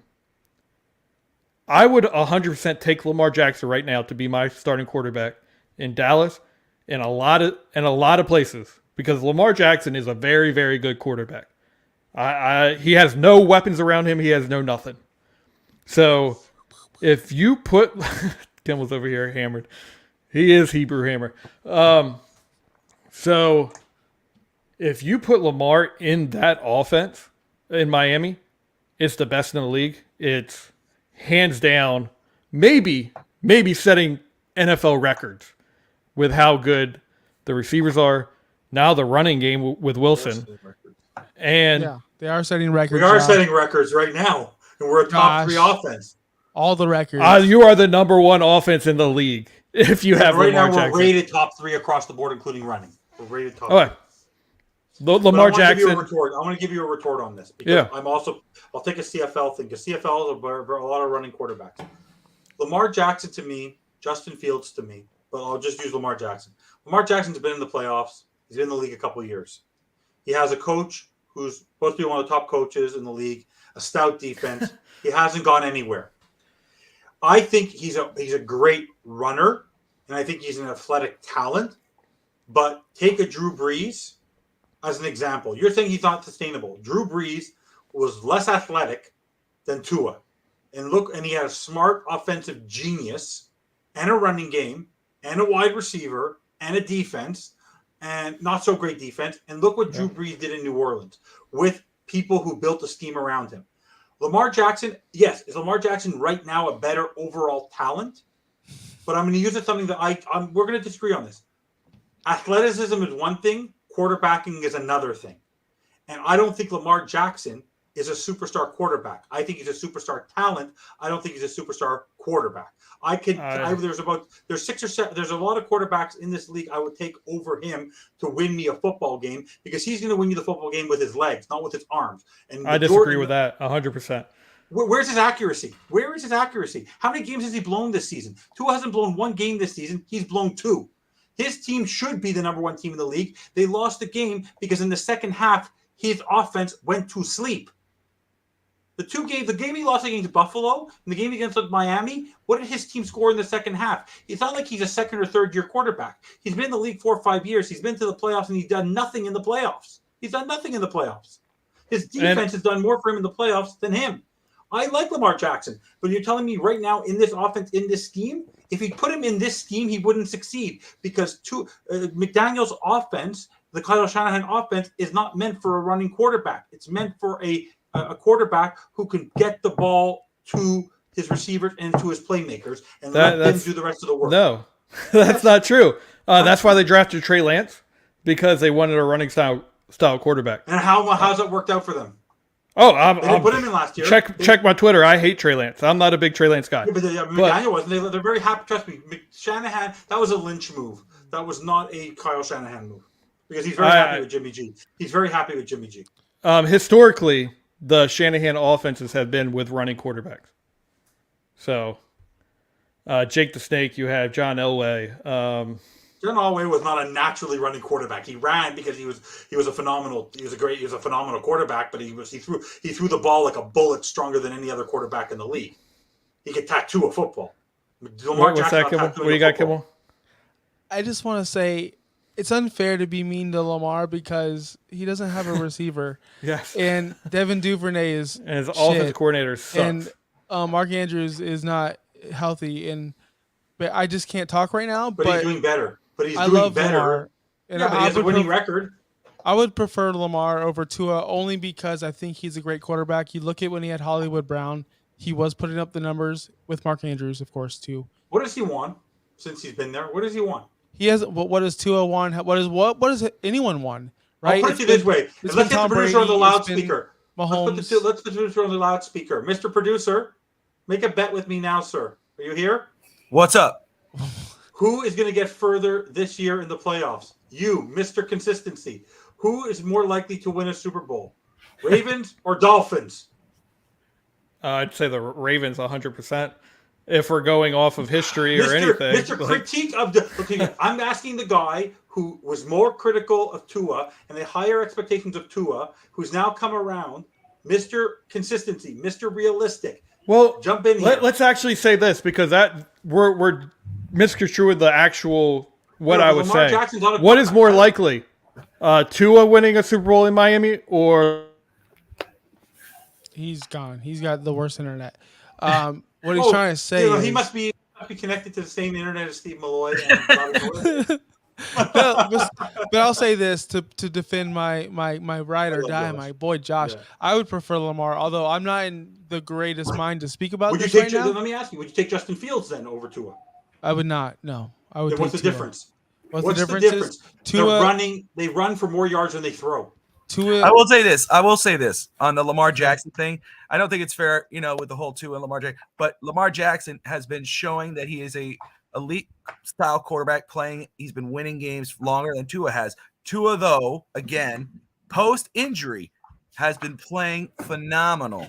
I would 100% take Lamar Jackson right now to be my starting quarterback in Dallas and a lot of places because Lamar Jackson is a very, very good quarterback. He has no weapons around him. He has no nothing. So if you put Kimmel's over here hammered. He is Hebrew Hammer. So if you put Lamar in that offense in Miami, it's the best in the league. It's hands down, maybe setting NFL records with how good the receivers are. Now the running game with Wilson. And yeah, they are setting records. We are setting records right now. and we're a top 3 Gosh. offense. All the records. You are the number 1 offense in the league if you have Right Lamar now, Jackson. we're rated top 3 across the board, including running. We're rated top. All right. 3. Lamar I Jackson. I want to give you a retort on this because I'll take a CFL thing because CFL is a lot of running quarterbacks. Lamar Jackson to me, Justin Fields to me, but I'll just use Lamar Jackson. Lamar Jackson's been in the playoffs. He's been in the league a couple of years. He has a coach who's supposed to be one of the top coaches in the league, a stout defense. He hasn't gone anywhere. I think he's a great runner, and I think he's an athletic talent. But take a Drew Brees as an example. You're saying he's not sustainable. Drew Brees was less athletic than Tua. And he had a smart offensive genius and a running game and a wide receiver and a defense and not so great defense. And look what Drew Brees did in New Orleans with people who built a scheme around him. Lamar Jackson, yes, is Lamar Jackson right now a better overall talent? But I'm going to use it something that we're going to disagree on this. Athleticism is one thing, quarterbacking is another thing. And I don't think Lamar Jackson is a superstar quarterback. I think he's a superstar talent. I don't think he's a superstar quarterback. There's 6 or 7. There's a lot of quarterbacks in this league I would take over him to win me a football game because he's going to win you the football game with his legs, not with his arms. And I disagree with that 100%. Where's his accuracy? Where is his accuracy? How many games has he blown this season? Tua hasn't blown 1 game this season. He's blown 2. His team should be the number 1 team in the league. They lost the game because in the second half, his offense went to sleep. The game he lost against Buffalo and the game against Miami, what did his team score in the second half? It's not like he's a second or third year quarterback. He's been in the league 4 or 5 years. He's been to the playoffs and he's done nothing in the playoffs. His defense has done more for him in the playoffs than him. I like Lamar Jackson, but you're telling me right now in this offense, in this scheme, if he put him in this scheme, he wouldn't succeed because McDaniel's offense, the Kyle Shanahan offense, is not meant for a running quarterback. It's meant for a quarterback who can get the ball to his receivers and to his playmakers and let them do the rest of the work. No, that's not true. That's why they drafted Trey Lance, because they wanted a running style quarterback. And how's that worked out for them? Oh, they didn't put him in last year. Check my Twitter. I hate Trey Lance. I'm not a big Trey Lance guy. Yeah, but McDaniel wasn't. They're very happy. Trust me, Shanahan. That was a Lynch move. That was not a Kyle Shanahan move because he's very happy with Jimmy G. He's very happy with Jimmy G. Historically, the Shanahan offenses have been with running quarterbacks. So, Jake the Snake, you have John Elway. John Elway was not a naturally running quarterback. He ran because he was a phenomenal quarterback, but he threw the ball like a bullet, stronger than any other quarterback in the league. He could tattoo a football. What's that, Kimmel? What do you got, Kimmel? I just want to say it's unfair to be mean to Lamar because he doesn't have a receiver. Yes. And Devin Duvernay is and his offensive coordinator sucks. And Mark Andrews is not healthy. But I just can't talk right now. But he's doing better. But he's I doing love better. Lamar. And but he has a winning record. I would prefer Lamar over Tua only because I think he's a great quarterback. You look at when he had Hollywood Brown, he was putting up the numbers with Mark Andrews, of course, too. What has he won since he's been there? What has he won? He has. What does Tua won? What does anyone won? Right. I'll put it this way. Let's get the producer on the loudspeaker. Mahomes. Let's put the producer on the loudspeaker. Mr. Producer, make a bet with me now, sir. Are you here? What's up? Who is going to get further this year in the playoffs? You, Mr. Consistency. Who is more likely to win a Super Bowl? Ravens or Dolphins? I'd say the Ravens 100%. If we're going off of history or anything. Mr. Critique of the... I'm asking the guy who was more critical of Tua and the higher expectations of Tua, who's now come around. Mr. Consistency, Mr. Realistic. Well, jump in here. Let's actually say this because that we're misconstruing the actual what I was saying. What is more likely, Tua winning a Super Bowl in Miami or? He's gone. He's got the worst internet. What he's trying to say is he must be connected to the same internet as Steve Malloy. And but I'll say this to defend my ride or die, my boy Josh. Yeah. I would prefer Lamar, although I'm not in the greatest mind to speak about this right now. Let me ask you: would you take Justin Fields then over Tua? I would not. No, I would. What's the difference? What's the difference? Tua, they run for more yards than they throw. I will say this on the Lamar Jackson thing. I don't think it's fair, with the whole Tua and Lamar Jackson. But Lamar Jackson has been showing that he is a elite style quarterback playing. He's been winning games longer than Tua has. Tua, though, again, post injury, has been playing phenomenal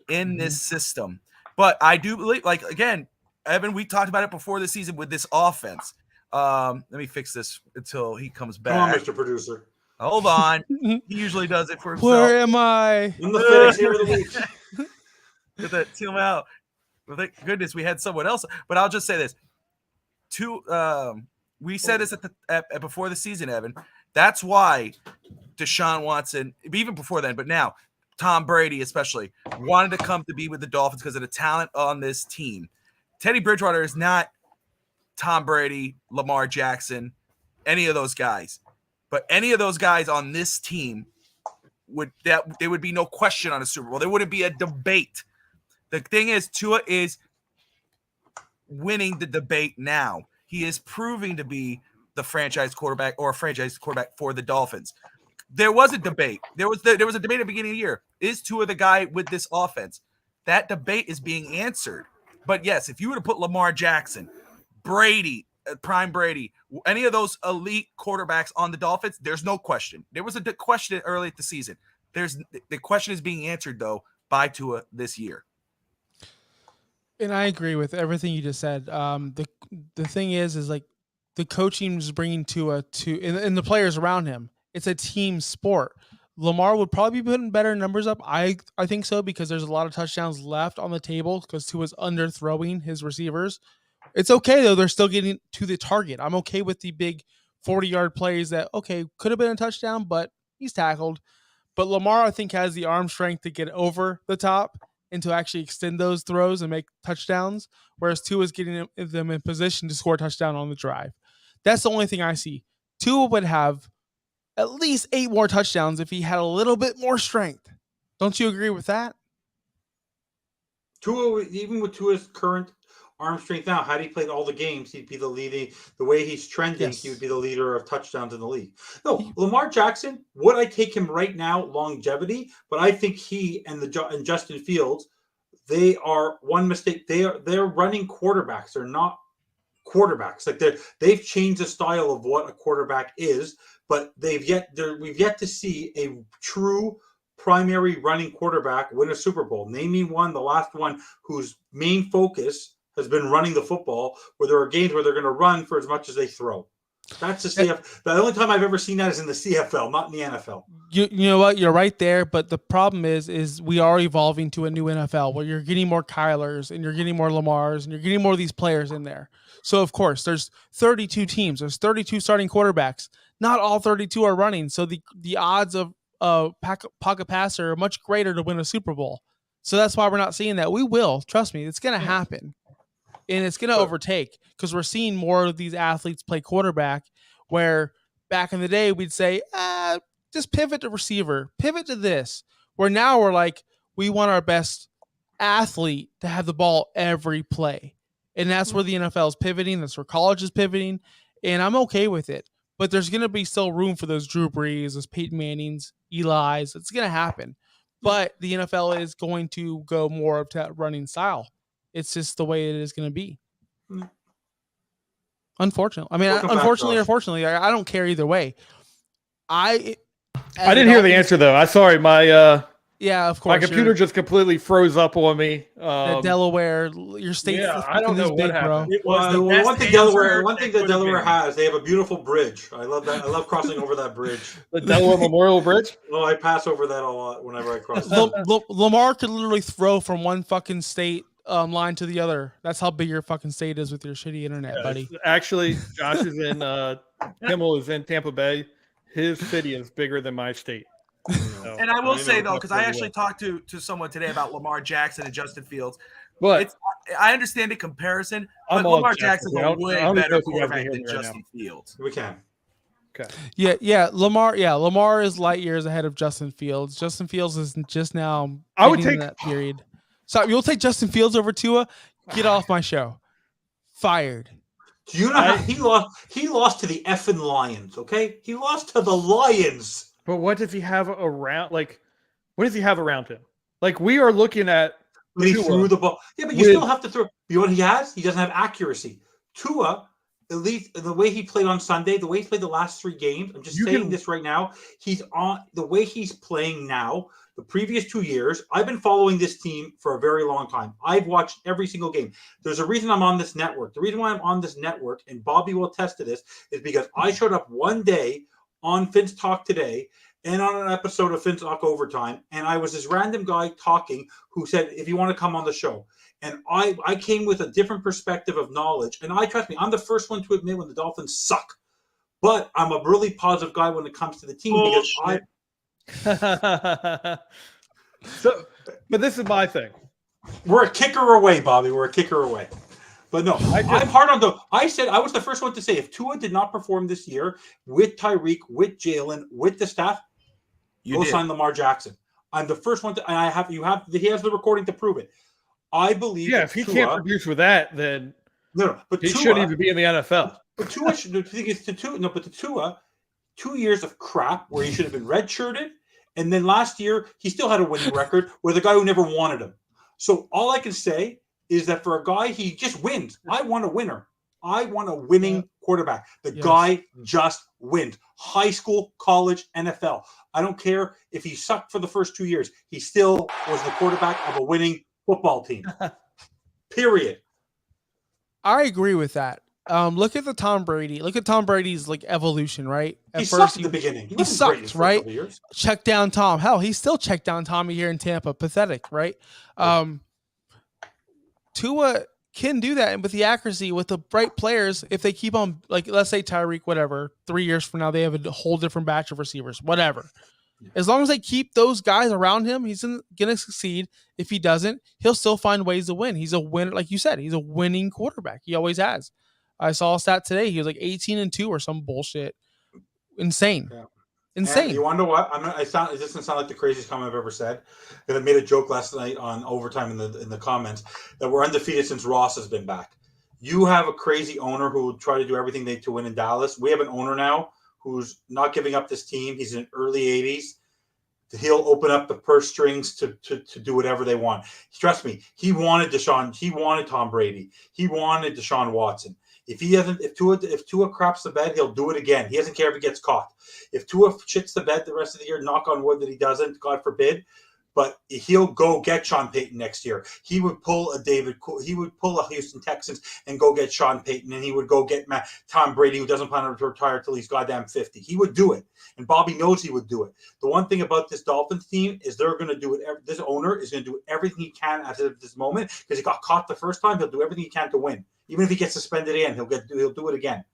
in this system. But I do believe, again, Evan, we talked about it before the season with this offense. Let me fix this until he comes back. Come on, Mr. Producer. Hold on. He usually does it for himself. Where am I? I'm the FedEx here of the week. Get that team out. Well, thank goodness we had someone else. But I'll just say this. We said this before the season, Evan. That's why Deshaun Watson, even before then, but now Tom Brady especially, wanted to come to be with the Dolphins because of the talent on this team. Teddy Bridgewater is not Tom Brady, Lamar Jackson, any of those guys. But any of those guys on this team there would be no question on a Super Bowl. There wouldn't be a debate. The thing is, Tua is winning the debate now. He is proving to be the franchise quarterback or a franchise quarterback for the Dolphins. There was a debate. There was a debate at the beginning of the year. Is Tua the guy with this offense? That debate is being answered. But yes, if you were to put Lamar Jackson, Brady, prime Brady, any of those elite quarterbacks on the Dolphins, there's no question. There was a question early at the season. The question is being answered, though, by Tua this year. And I agree with everything you just said. The thing is like the coaching is bringing Tua and the players around him. It's a team sport. Lamar would probably be putting better numbers up. I think so, because there's a lot of touchdowns left on the table because Tua's underthrowing his receivers. It's okay, though. They're still getting to the target. I'm okay with the big 40-yard plays that, could have been a touchdown, but he's tackled. But Lamar, I think, has the arm strength to get over the top and to actually extend those throws and make touchdowns, whereas Tua is getting them in position to score a touchdown on the drive. That's the only thing I see. Tua would have at least 8 more touchdowns if he had a little bit more strength. Don't you agree with that? Tua, even with Tua's current arm strength now, had he played all the games, he'd be the leading. The way he's trending, Yes. He would be the leader of touchdowns in the league. No, Lamar Jackson, would I take him right now? Longevity, but I think he and Justin Fields, they are one mistake. They're running quarterbacks. They're not quarterbacks. Like they've changed the style of what a quarterback is, but we've yet to see a true primary running quarterback win a Super Bowl. Name me one, the last one, whose main focus has been running the football, where there are games where they're going to run for as much as they throw. That's the CFL. The only time I've ever seen that is in the CFL, not in the NFL. You know what? You're right there, but the problem is we are evolving to a new NFL where you're getting more Kylers and you're getting more Lamars and you're getting more of these players in there. So, of course, there's 32 teams. There's 32 starting quarterbacks. Not all 32 are running, so the odds of pocket passer are much greater to win a Super Bowl. So that's why we're not seeing that. We will. Trust me. It's going to happen. And it's going to overtake, because we're seeing more of these athletes play quarterback, where back in the day we'd say, just pivot to receiver, pivot to this. Where now we're like, we want our best athlete to have the ball every play. And that's where the NFL is pivoting. That's where college is pivoting. And I'm okay with it. But there's going to be still room for those Drew Brees, those Peyton Mannings, Eli's. It's going to happen. But the NFL is going to go more of that running style. It's just the way it is going to be. Unfortunately. I mean, unfortunately or fortunately, I don't care either way. I didn't hear the answer, though. Sorry, my yeah, of course. my computer just completely froze up on me. Delaware, your state. Yeah, I don't know what happened. It was the best one thing that Delaware has. They have a beautiful bridge. I love that. I love crossing over that bridge. The Delaware Memorial Bridge? Oh, I pass over that a lot whenever I cross. Lamar could literally throw from one fucking state line to the other. That's how big your fucking state is with your shitty internet, buddy. Actually, Josh is in Kimmel is in Tampa Bay. His city is bigger than my state. So, And I will say, though, because I actually talked to someone today about Lamar Jackson and Justin Fields. but I understand the comparison, I'm but all Lamar Jackson. Jackson's I a don't way know better if you guys quarterback can than hear me right Justin Fields. We can. okay. Yeah, Lamar is light years ahead of Justin Fields. Justin Fields is just now I would getting take- that period. So you'll take Justin Fields over Tua? Get off my show. Fired. Do you know how he lost? He lost to the effing Lions. Okay, he lost to the Lions. But what does he have around? Like, what does he have around him? Like, we are looking at But he Tua threw the ball. Yeah, but you with- still have to throw. You know what he has? He doesn't have accuracy. Tua, at least the way he played on Sunday, the way he played the last 3 games, I'm just saying this right now, he's on the way he's playing now, the previous 2 years. I've been following this team for a very long time. I've watched every single game. There's a reason I'm on this network. The reason why I'm on this network, and Bobby will attest to this, is because I showed up one day on Fin's Talk Today and on an episode of Fin's Talk Overtime, and I was this random guy talking who said, if you want to come on the show. And I came with a different perspective of knowledge. And trust me, I'm the first one to admit when the Dolphins suck. But I'm a really positive guy when it comes to the team So, but this is my thing. We're a kicker away, Bobby. We're a kicker away. But no, I'm hard on I said I was the first one to say if Tua did not perform this year with Tyreek, with Jalen, with the staff, go sign Lamar Jackson. I'm the first one to, and he has the recording to prove it. I believe. Yeah, if he can't produce with that, then but he Tua shouldn't even be in the NFL. But Tua should. The thing is, but the Tua, 2 years of crap where he should have been redshirted, and then last year he still had a winning record with a guy who never wanted him. So all I can say is that for a guy, he just wins. I want a winner. I want a winning quarterback. The guy just wins. High school, college, NFL. I don't care if he sucked for the first 2 years. He still was the quarterback of a winning football team. Period. I agree with that. Look at the Tom Brady. Look at Tom Brady's like evolution, right? He sucked at the beginning. He sucked, right? Check down Tom. Hell, he's still checked down Tommy here in Tampa. Pathetic, right? Tua can do that, and with the accuracy, with the right players, if they keep on, like, let's say Tyreek, whatever, 3 years from now, they have a whole different batch of receivers, whatever. As long as they keep those guys around him, he's going to succeed. If he doesn't, he'll still find ways to win. He's a winner. Like you said, he's a winning quarterback. He always has. I saw a stat today. He was like 18-2 or some bullshit. Insane. Yeah. Insane. And you wonder what? It doesn't sound like the craziest comment I've ever said. Because I made a joke last night on Overtime in the comments that we're undefeated since Ross has been back. You have a crazy owner who will try to do everything to win in Dallas. We have an owner now who's not giving up this team. He's in early 80s. He'll open up the purse strings to do whatever they want. Trust me, he wanted Deshaun. He wanted Tom Brady. He wanted Deshaun Watson. If Tua craps the bed, he'll do it again. He doesn't care if he gets caught. If Tua shits the bed the rest of the year, knock on wood that he doesn't, God forbid, but he'll go get Sean Payton next year. He would pull a Houston Texans and go get Sean Payton, and he would go get Tom Brady, who doesn't plan to retire till he's goddamn 50. He would do it, and Bobby knows he would do it. The one thing about this Dolphins team is they're going to do it. This owner is going to do everything he can as of this moment because he got caught the first time. He'll do everything he can to win. Even if he gets suspended again, he'll do it again.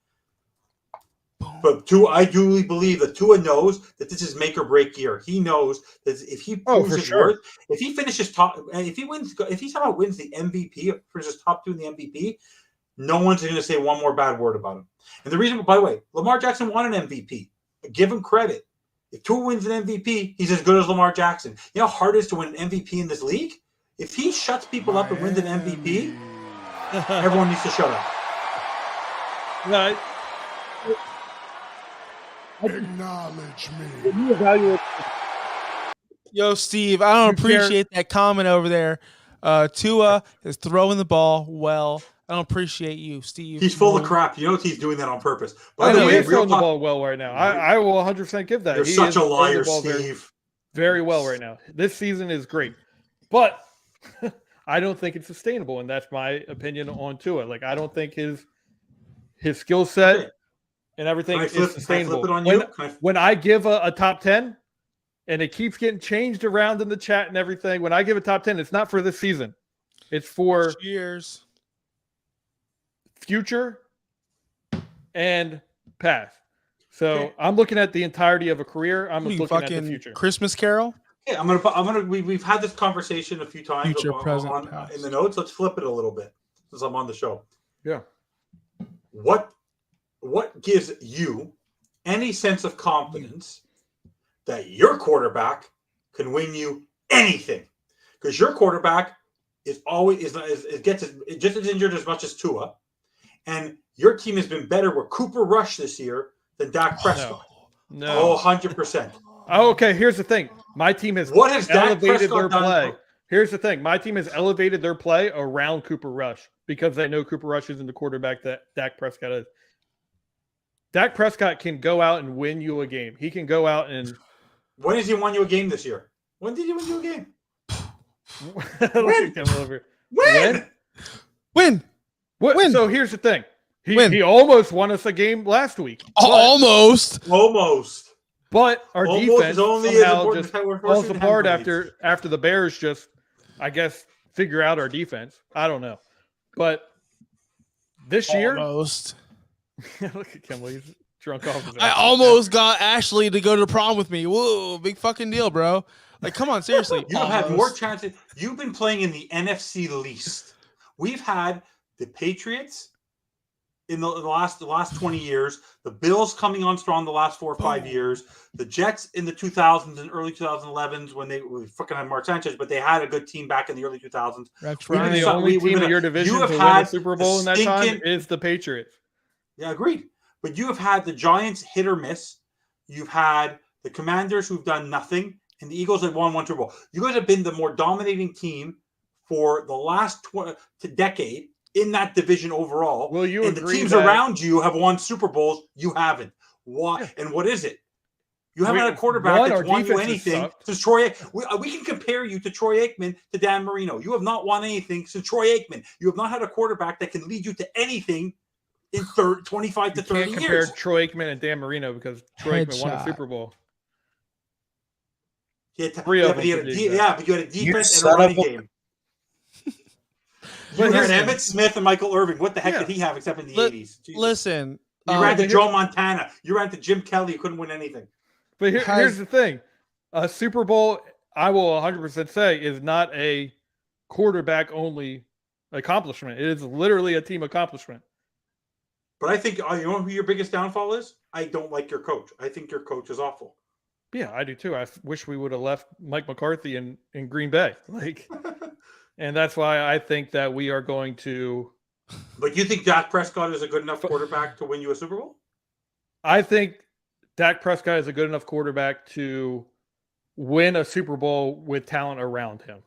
But I do believe that Tua knows that this is make or break year. He knows that if he proves his worth, if he finishes top, if he somehow wins the MVP, finishes top 2 in the MVP, no one's going to say one more bad word about him. And the reason, by the way, Lamar Jackson won an MVP. Give him credit. If Tua wins an MVP, he's as good as Lamar Jackson. You know how hard it is to win an MVP in this league? If he shuts people up and wins an MVP, everyone needs to shut up. Right. Acknowledge me. When you evaluate, yo, Steve, I don't appreciate that comment over there. Tua is throwing the ball well. I don't appreciate you, Steve. He's full of crap. You know he's doing that on purpose. By the way, he's throwing the ball well right now. I will 100% give that. You're such a liar, Steve. Very well right now. This season is great, but I don't think it's sustainable, and that's my opinion on Tua. Like, I don't think his skill set and everything is sustainable. When I give a top 10, and it keeps getting changed around in the chat and everything, when I give a top 10, it's not for this season. It's for years, future, and past. So I'm looking at the entirety of a career. I'm looking at the future. Christmas Carol? Yeah, I'm gonna. We've had this conversation a few times Future, present, in the notes. Let's flip it a little bit since I'm on the show. Yeah. What gives you any sense of confidence that your quarterback can win you anything? Because your quarterback is always gets just as injured as much as Tua, and your team has been better with Cooper Rush this year than Dak Prescott. No. Oh, 100%. Oh, okay, here's the thing. My team has What has Dak elevated their Prescott done? play. Here's the thing. My team has elevated their play around Cooper Rush because they know Cooper Rush isn't the quarterback that Dak Prescott is. Dak Prescott can go out and win you a game. He can go out and When has he won you a game this year? When did he win you a game? Look at Kimmel over. When? Win. What? Win. So here's the thing. Win. He almost won us a game last week. Almost. Almost. But our Almost defense is only as somehow important just as how we're falls forcing apart hand grenades. after the Bears just, I guess, figure out our defense. I don't know. But this year, Almost. look at Kimmel. He's drunk off his I ass. almost got Ashley to go to prom with me. Whoa, big fucking deal, bro. Like, come on, seriously. You have had more Almost. chances. You've been playing in the NFC least. We've had the Patriots in the last 20 years, the Bills coming on strong the last 4 or 5 years, the Jets in the 2000s and early 2011s when we fucking had Mark Sanchez, but they had a good team back in the early 2000s. Rex We've And been the Ryan. only we've team been- in your division you to have win had the Super the Bowl in that time stinking- is the Patriots. Yeah, agreed. But you have had the Giants hit or miss. You've had the Commanders who've done nothing, and the Eagles have won one Super Bowl. You guys have been the more dominating team for the last decade in that division overall. Will you and the agree teams that- around you have won Super Bowls. You haven't. Why? Yeah. And what is it? You haven't We- had a quarterback one, that's our won you defense has anything sucked. since Troy. We can compare you to Troy Aikman to Dan Marino. You have not won anything since Troy Aikman. You have not had a quarterback that can lead you to anything in 25 to You 30 can't compare years. Troy Aikman and Dan Marino because Troy Aikman won a Headshot. Super Bowl. He had Three of but you them had to a be exact. yeah, but you had a defense and a son of running a- game. But You here's had the- Emmitt Smith and Michael Irving. What the heck Yeah. did he have except in the Li- 80s? Jesus. Listen. You ran to but Joe Montana. You ran to Jim Kelly. You couldn't win anything. But Has- here's the thing. A Super Bowl, I will 100% say, is not a quarterback-only accomplishment. It is literally a team accomplishment. But I think you know who your biggest downfall is? I don't like your coach. I think your coach is awful. Yeah, I do too. I wish we would have left Mike McCarthy in Green Bay. And that's why I think that we are going to But you think Dak Prescott is a good enough quarterback to win you a Super Bowl? I think Dak Prescott is a good enough quarterback to win a Super Bowl with talent around him.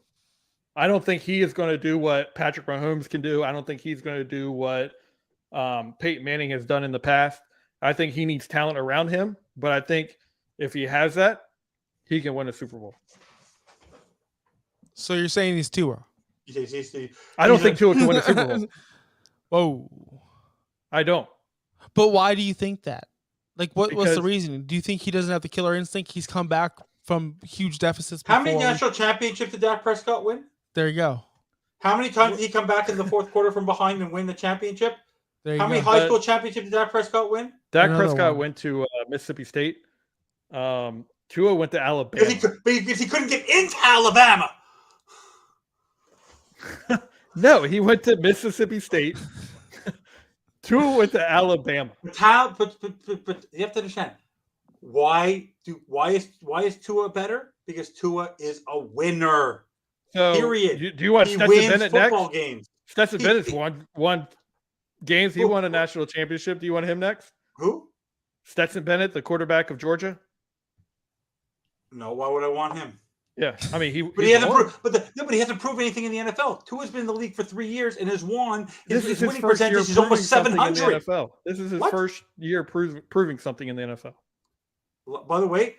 I don't think he is going to do what Patrick Mahomes can do. I don't think he's going to do what Peyton Manning has done in the past. I think he needs talent around him, but I think if he has that, he can win a Super Bowl. So you're saying he's Tua? I don't think Tua can win a Super Bowl. Whoa. I don't. But why do you think that? Like, what's the Because- reason? Do you think he doesn't have the killer instinct? He's come back from huge deficits How before. many national championships did Dak Prescott win? There you go. How many times did he come back in the fourth quarter from behind and win the championship? There you How go. many high school championships did Dak Prescott win? Dak Another Prescott one. went to Mississippi State. Tua went to Alabama. Because he couldn't get into Alabama. No, he went to Mississippi State. Tua went to Alabama. But you have to understand why is Tua better? Because Tua is a winner. So, Period. Do you want He Stetson wins Bennett football next? games. Stetson He- Bennett's won games. He won a national championship. Do you want him next? Who? Stetson Bennett, the quarterback of Georgia. No, why would I want him? Yeah, I mean But he hasn't proved. But he hasn't proved anything in the NFL. Tua's been in the league for 3 years and has won. This is his winning first year percentage is proving almost something in the 700. NFL. This is his What? first year proving something in the NFL. By the way,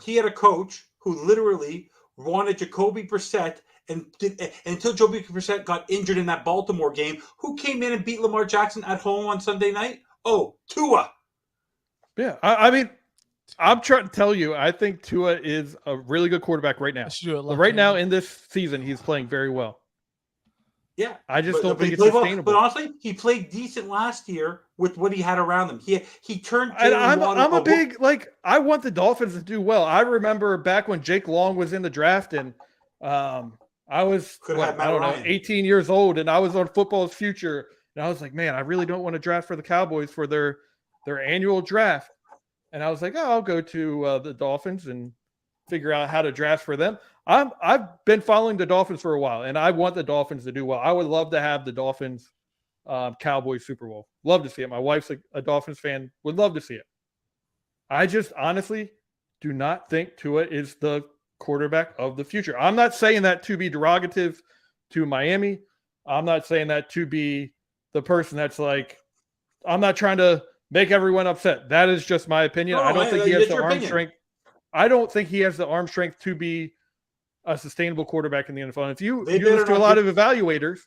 he had a coach who literally wanted Jacoby Brissett until Jacoby Brissett got injured in that Baltimore game. Who came in and beat Lamar Jackson at home on Sunday night? Oh, Tua. Yeah, I mean, I'm trying to tell you, I think Tua is a really good quarterback right now. I should do it Right now, left-handed. in this season, he's playing very well. Yeah. I just don't But think he it's played well. sustainable. But honestly, he played decent last year with what he had around him. He turned. And Jalen I'm Waddle a big I want the Dolphins to do well. I remember back when Jake Long was in the draft, and I was Could have had Matt Ryan. 18 years old, and I was on Football's Future, and I was like, man, I really don't want to draft for the Cowboys for their annual draft. And I was like, oh, I'll go to the Dolphins and figure out how to draft for them. I've been following the Dolphins for a while, and I want the Dolphins to do well. I would love to have the Dolphins Cowboys Super Bowl. Love to see it. My wife's a Dolphins fan. Would love to see it. I just honestly do not think Tua is the quarterback of the future. I'm not saying that to be derogative to Miami. I'm not saying that to be the person that's like, I'm not trying to make everyone upset. That is just my opinion. No, I don't think he has it's the your arm opinion. strength. I don't think he has the arm strength to be a sustainable quarterback in the NFL. And if you listen to a lot of evaluators,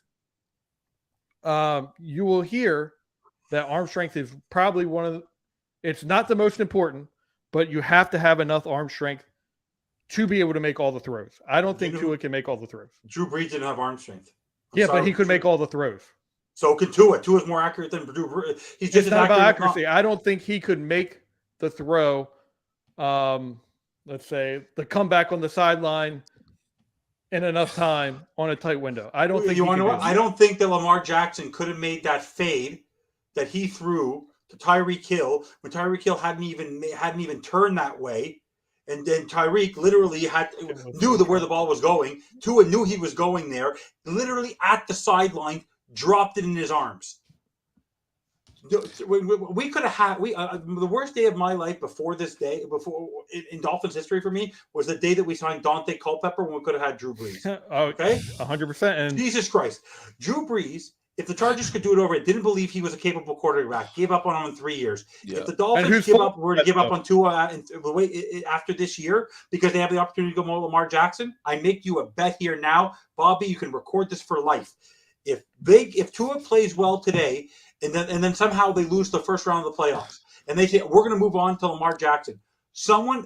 you will hear that arm strength is probably it's not the most important, but you have to have enough arm strength to be able to make all the throws. I don't think Tua can make all the throws. Drew Brees didn't have arm strength. But he could make all the throws. So can Tua. Tua's more accurate than Drew Brees. He's just it's not about accuracy. I don't think he could make the throw. Let's say the comeback on the sideline in enough time on a tight window. I don't think. I don't think that Lamar Jackson could have made that fade that he threw to Tyreek Hill when Tyreek Hill hadn't even turned that way, and then Tyreek literally knew where the ball was going. Tua knew he was going there. Literally at the sideline, dropped it in his arms. We could have had the worst day of my life before this day, in Dolphins history for me, was the day that we signed Dante Culpepper when we could have had Drew Brees. Okay, 100%. And Jesus Christ, Drew Brees. If the Chargers could do it over, didn't believe he was a capable quarterback, gave up on him in 3 years. Yeah. If the Dolphins were to give up on Tua after this year because they have the opportunity to go more Lamar Jackson, I make you a bet here now, Bobby. You can record this for life. If Tua plays well today, and then somehow they lose the first round of the playoffs, and they say we're going to move on to Lamar Jackson, someone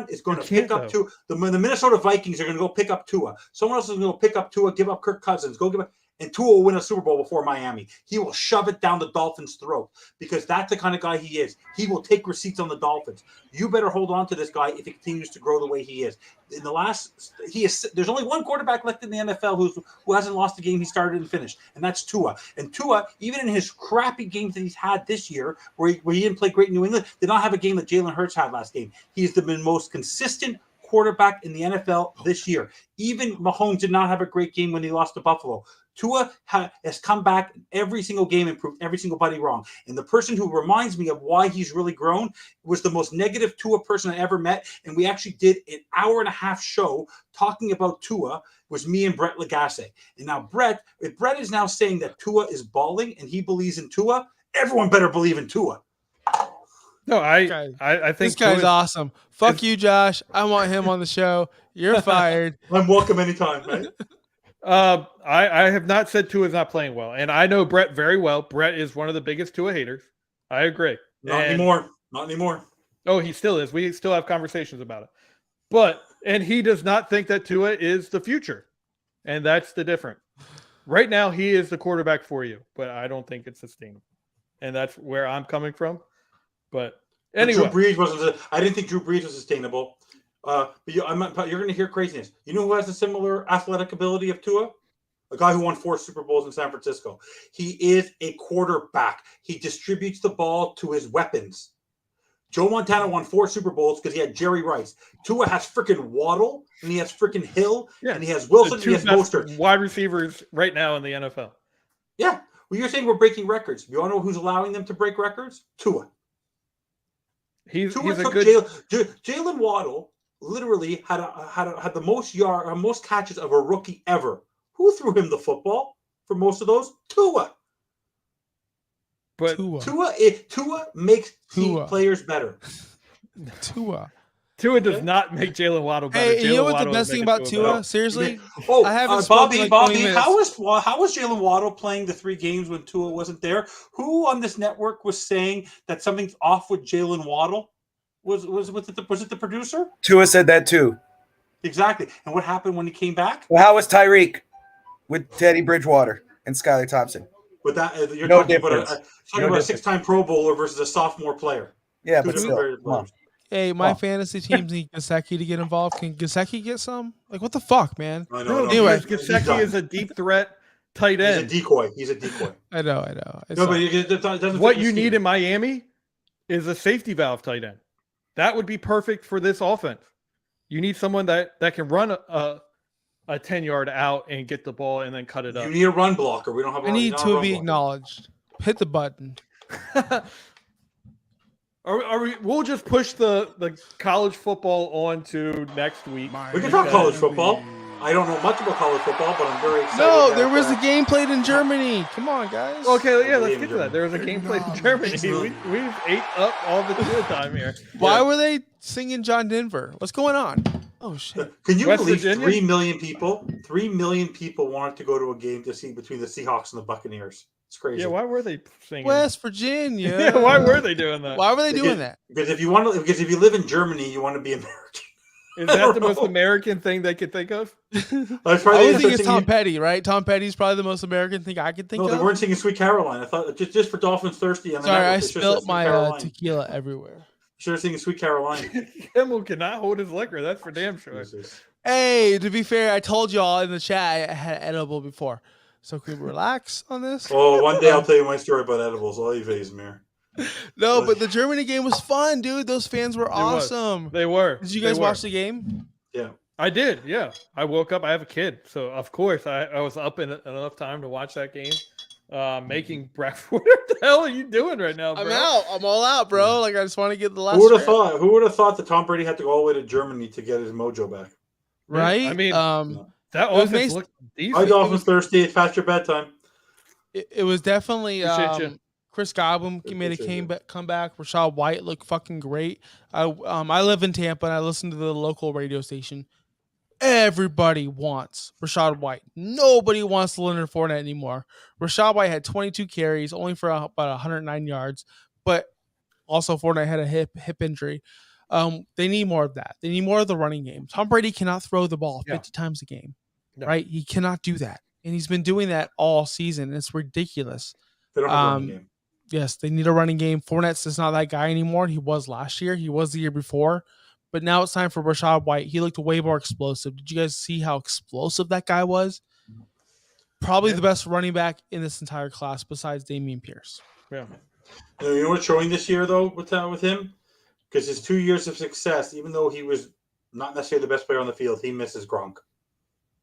is going to pick up Tua. The Minnesota Vikings are going to go pick up Tua. Someone else is going to pick up Tua, give up Kirk Cousins, and Tua will win a Super Bowl before Miami. He will shove it down the Dolphins' throat because that's the kind of guy he is. He will take receipts on the Dolphins. You better hold on to this guy if he continues to grow the way he is. There's only one quarterback left in the NFL who hasn't lost a game he started and finished, and that's Tua. And Tua, even in his crappy games that he's had this year, where he didn't play great in New England, did not have a game that Jalen Hurts had last game. He's the most consistent quarterback in the NFL this year. Even Mahomes did not have a great game when he lost to Buffalo. Tua has come back every single game and proved every single buddy wrong. And the person who reminds me of why he's really grown was the most negative Tua person I ever met. And we actually did an hour-and-a-half show talking about Tua, was me and Brett Lagasse. And now if Brett is now saying that Tua is balling and he believes in Tua, everyone better believe in Tua. No, I think this guy's awesome. Fuck you, Josh. I want him on the show. You're fired. I'm welcome anytime, right? I have not said Tua is not playing well, and I know Brett very well. Brett is one of the biggest Tua haters. I agree. Not anymore. Oh, he still is. We still have conversations about it. And he does not think that Tua is the future, and that's the difference. Right now, he is the quarterback for you, but I don't think it's sustainable, and that's where I'm coming from. But anyway, I didn't think Drew Brees was sustainable. But you're going to hear craziness. You know who has a similar athletic ability of Tua? A guy who won 4 Super Bowls in San Francisco. He is a quarterback. He distributes the ball to his weapons. Joe Montana won 4 Super Bowls because he had Jerry Rice. Tua has freaking Waddle, and he has freaking Hill, and he has Wilson, and he has Mostert. Wide receivers right now in the NFL. Yeah. Well, you're saying we're breaking records. You want to know who's allowing them to break records? Tua. He's a good. Jalen Waddle literally had the most catches of a rookie ever. Who threw him the football for most of those? Tua. But Tua makes team players better. Tua does not make Jalen Waddle better. Hey, you know what the best thing about Tua? Seriously, I haven't Bobby. How was Jalen Waddle playing the 3 games when Tua wasn't there? Who on this network was saying that something's off with Jalen Waddle? Was it the producer? Tua said that too. Exactly. And what happened when he came back? Well, how was Tyreek with Teddy Bridgewater and Skylar Thompson? With that, you're no talking difference. about a 6-time Pro Bowler versus a sophomore player. Yeah, but still. Hey, my fantasy teams need Gesicki to get involved. Can Gesicki get some? Like, what the fuck, man? I know. Anyway, Gesicki is a deep threat tight end. He's a decoy. I know. What you need in Miami is a safety valve tight end. That would be perfect for this offense. You need someone that can run a 10-yard out and get the ball and then cut it up. You need a run blocker. We don't have. I need to be acknowledged. Hit the button. We'll just push the college football on to next week. We can talk college football. I don't know much about college football, but I'm very excited. No, there was a game played in Germany. Come on, guys. Okay, yeah, let's get to that. There was a game played in Germany. We've ate up all the good time here. Why were they singing John Denver? What's going on? Oh shit! Can you West believe Virginia? 3 million people? 3 million people wanted to go to a game to see between the Seahawks and the Buccaneers. It's crazy. Yeah, why were they singing? West Virginia. Yeah, why were they doing that? Why were they doing that? Because if you live in Germany, you want to be American. Is that the most American thing they could think of? I I would think it's Tom Petty, right? Tom Petty's probably the most American thing I could think No, of. they weren't singing Sweet Caroline. I thought just for Dolphins Thirsty. On the Sorry, network, I they should've spilled said my Sweet Caroline. tequila everywhere. Should have singing Sweet Caroline. Kimmel cannot hold his liquor. That's for damn sure. Hey, to be fair, I told y'all in the chat I had an edible before. So can we relax on this? Oh, one day I'll tell you my story about edibles. I'll leave Azmir. No, but the Germany game was fun, dude. Those fans were awesome. They were. Did you guys watch the game? Yeah. I did, yeah. I woke up. I have a kid, so of course I was up in enough time to watch that game. Making breakfast. What the hell are you doing right now, bro? I'm out. I'm all out, bro. Like I just want to get the last. Who would have thought that Tom Brady had to go all the way to Germany to get his mojo back? Right? I mean, that was offense looked decent. Hi, Dolphins Thirsty. It's past your bedtime. It was definitely you. Chris Godwin made a comeback. Rashad White looked fucking great. I live in Tampa and I listen to the local radio station. Everybody wants Rashad White. Nobody wants Leonard Fournette anymore. Rashad White had 22 carries, only for about 109 yards, but also Fournette had a hip injury. They need more of that. They need more of the running game. Tom Brady cannot throw the ball 50 times a game, right? He cannot do that, and he's been doing that all season. It's ridiculous. They don't have a running game. Yes, they need a running game. Fournette's just not that guy anymore. He was last year. He was the year before. But now it's time for Rashad White. He looked way more explosive. Did you guys see how explosive that guy was? Probably the best running back in this entire class besides Dameon Pierce. Yeah. You know what's showing this year, though, with him? Because his 2 years of success, even though he was not necessarily the best player on the field, he misses Gronk.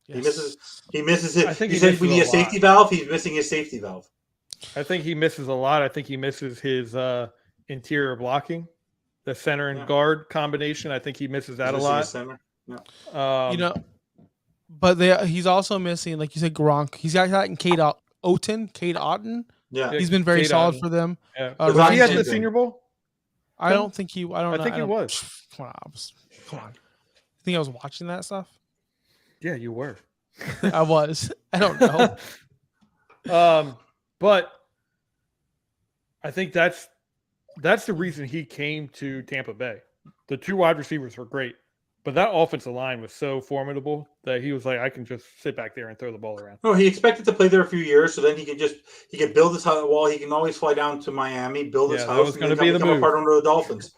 Yes. He misses it. He said we need a safety valve. He's missing his safety valve. I think he misses a lot. I think he misses his interior blocking. The center and guard combination, I think he misses that a lot. Center. Yeah. But he's also missing, like you said, Gronk. He's got that in Cade Otton. Yeah, he's been very solid for them. Yeah. Was he at the Senior Bowl? I don't think he. I think he was. Come on. I think I was watching that stuff. Yeah, you were. I was. I don't know. But I think that's the reason he came to Tampa Bay. The two wide receivers were great, but that offensive line was so formidable that he was like, I can just sit back there and throw the ball around. No, he expected to play there a few years, so then he could build his house. Well, he can always fly down to Miami, build his house, was going to be the move. A part under the Dolphins.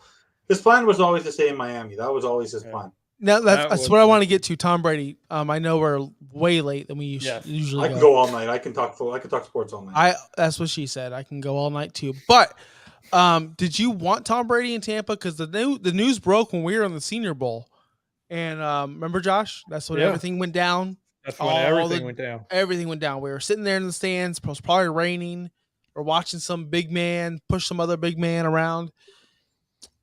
His plan was always to stay in Miami. That was always his plan. Now that's what I want to get to. Tom Brady. I know we're way late than we usually. I can go all night. I can talk sports all night. That's what she said. I can go all night too. But did you want Tom Brady in Tampa? Because the news broke when we were in the Senior Bowl, and remember, Josh? That's when everything went down. That's when everything went down. Everything went down. We were sitting there in the stands. It was probably raining. We're watching some big man push some other big man around.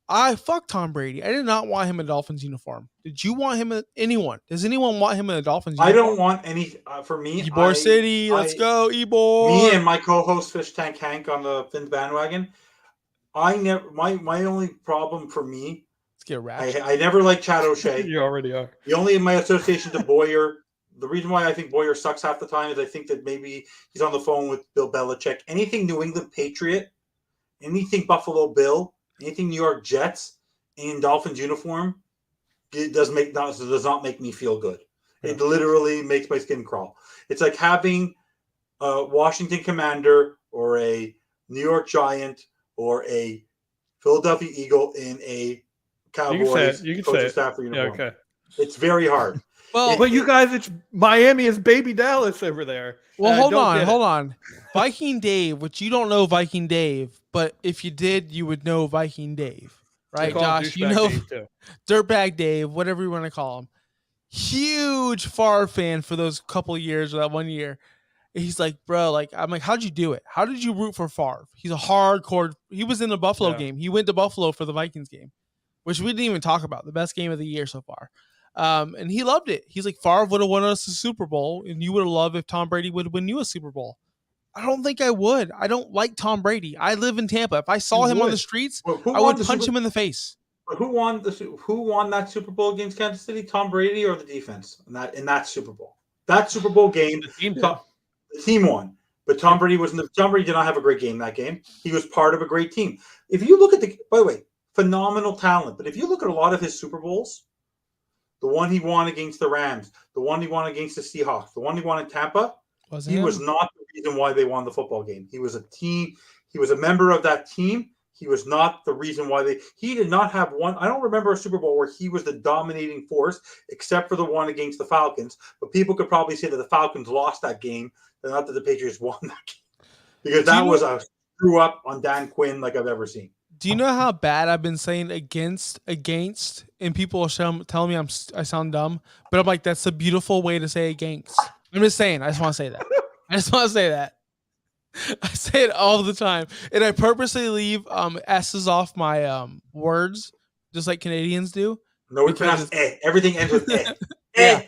Fuck Tom Brady. I did not want him in a Dolphins uniform. Did you want him anyone? Does anyone want him in a Dolphins uniform? I don't want any. For me, Ybor City. Let's go, Ybor. Me and my co-host Fish Tank Hank on the Finns bandwagon. My only problem for me. Let's get ratchet. I never liked Chad O'Shea. You already are. The only my association to Boyer. The reason why I think Boyer sucks half the time is I think that maybe he's on the phone with Bill Belichick. Anything New England Patriot, anything Buffalo Bill, anything New York Jets in Dolphins uniform, it does not make me feel good. It literally makes my skin crawl. It's like having a Washington Commander or a New York Giant or a Philadelphia Eagle in a Cowboys coaching staff uniform. Yeah, okay. It's very hard. Well, but you guys, it's Miami is baby Dallas over there. Well, hold on. Viking Dave, which you don't know Viking Dave, but if you did, you would know Viking Dave, right, Josh? You know, Dirtbag Dave, whatever you want to call him. Huge Favre fan for those couple of years, or that 1 year. And he's like, bro, like, I'm like, how'd you do it? How did you root for Favre? He's a hardcore. He was in the Buffalo game. He went to Buffalo for the Vikings game, which we didn't even talk about. The best game of the year so far. And he loved it. He's like, Favre would have won us a Super Bowl, and you would have loved if Tom Brady would win you a Super Bowl. I don't think I would. I don't like Tom Brady. I live in Tampa. If I saw him on the streets, I would punch him in the face. Who won that Super Bowl against Kansas City? Tom Brady or the defense in that Super Bowl? That Super Bowl game, the team won. But Tom Brady Tom Brady did not have a great game that game. He was part of a great team. If you look at by the way, phenomenal talent. But if you look at a lot of his Super Bowls, the one he won against the Rams, the one he won against the Seahawks, the one he won in Tampa, he was not the reason why they won the football game. He was a team. He was a member of that team. He was not the reason why he did not have one. I don't remember a Super Bowl where he was the dominating force, except for the one against the Falcons. But people could probably say that the Falcons lost that game, and not that the Patriots won that game. Because that was a screw up on Dan Quinn like I've ever seen. Do you know how bad I've been saying against, and people are telling me I sound dumb, but I'm like, that's a beautiful way to say against. I'm just saying. I just want to say that. I say it all the time, and I purposely leave S's off my words, just like Canadians do. No, we pronounce eh. Everything ends with eh. Yeah,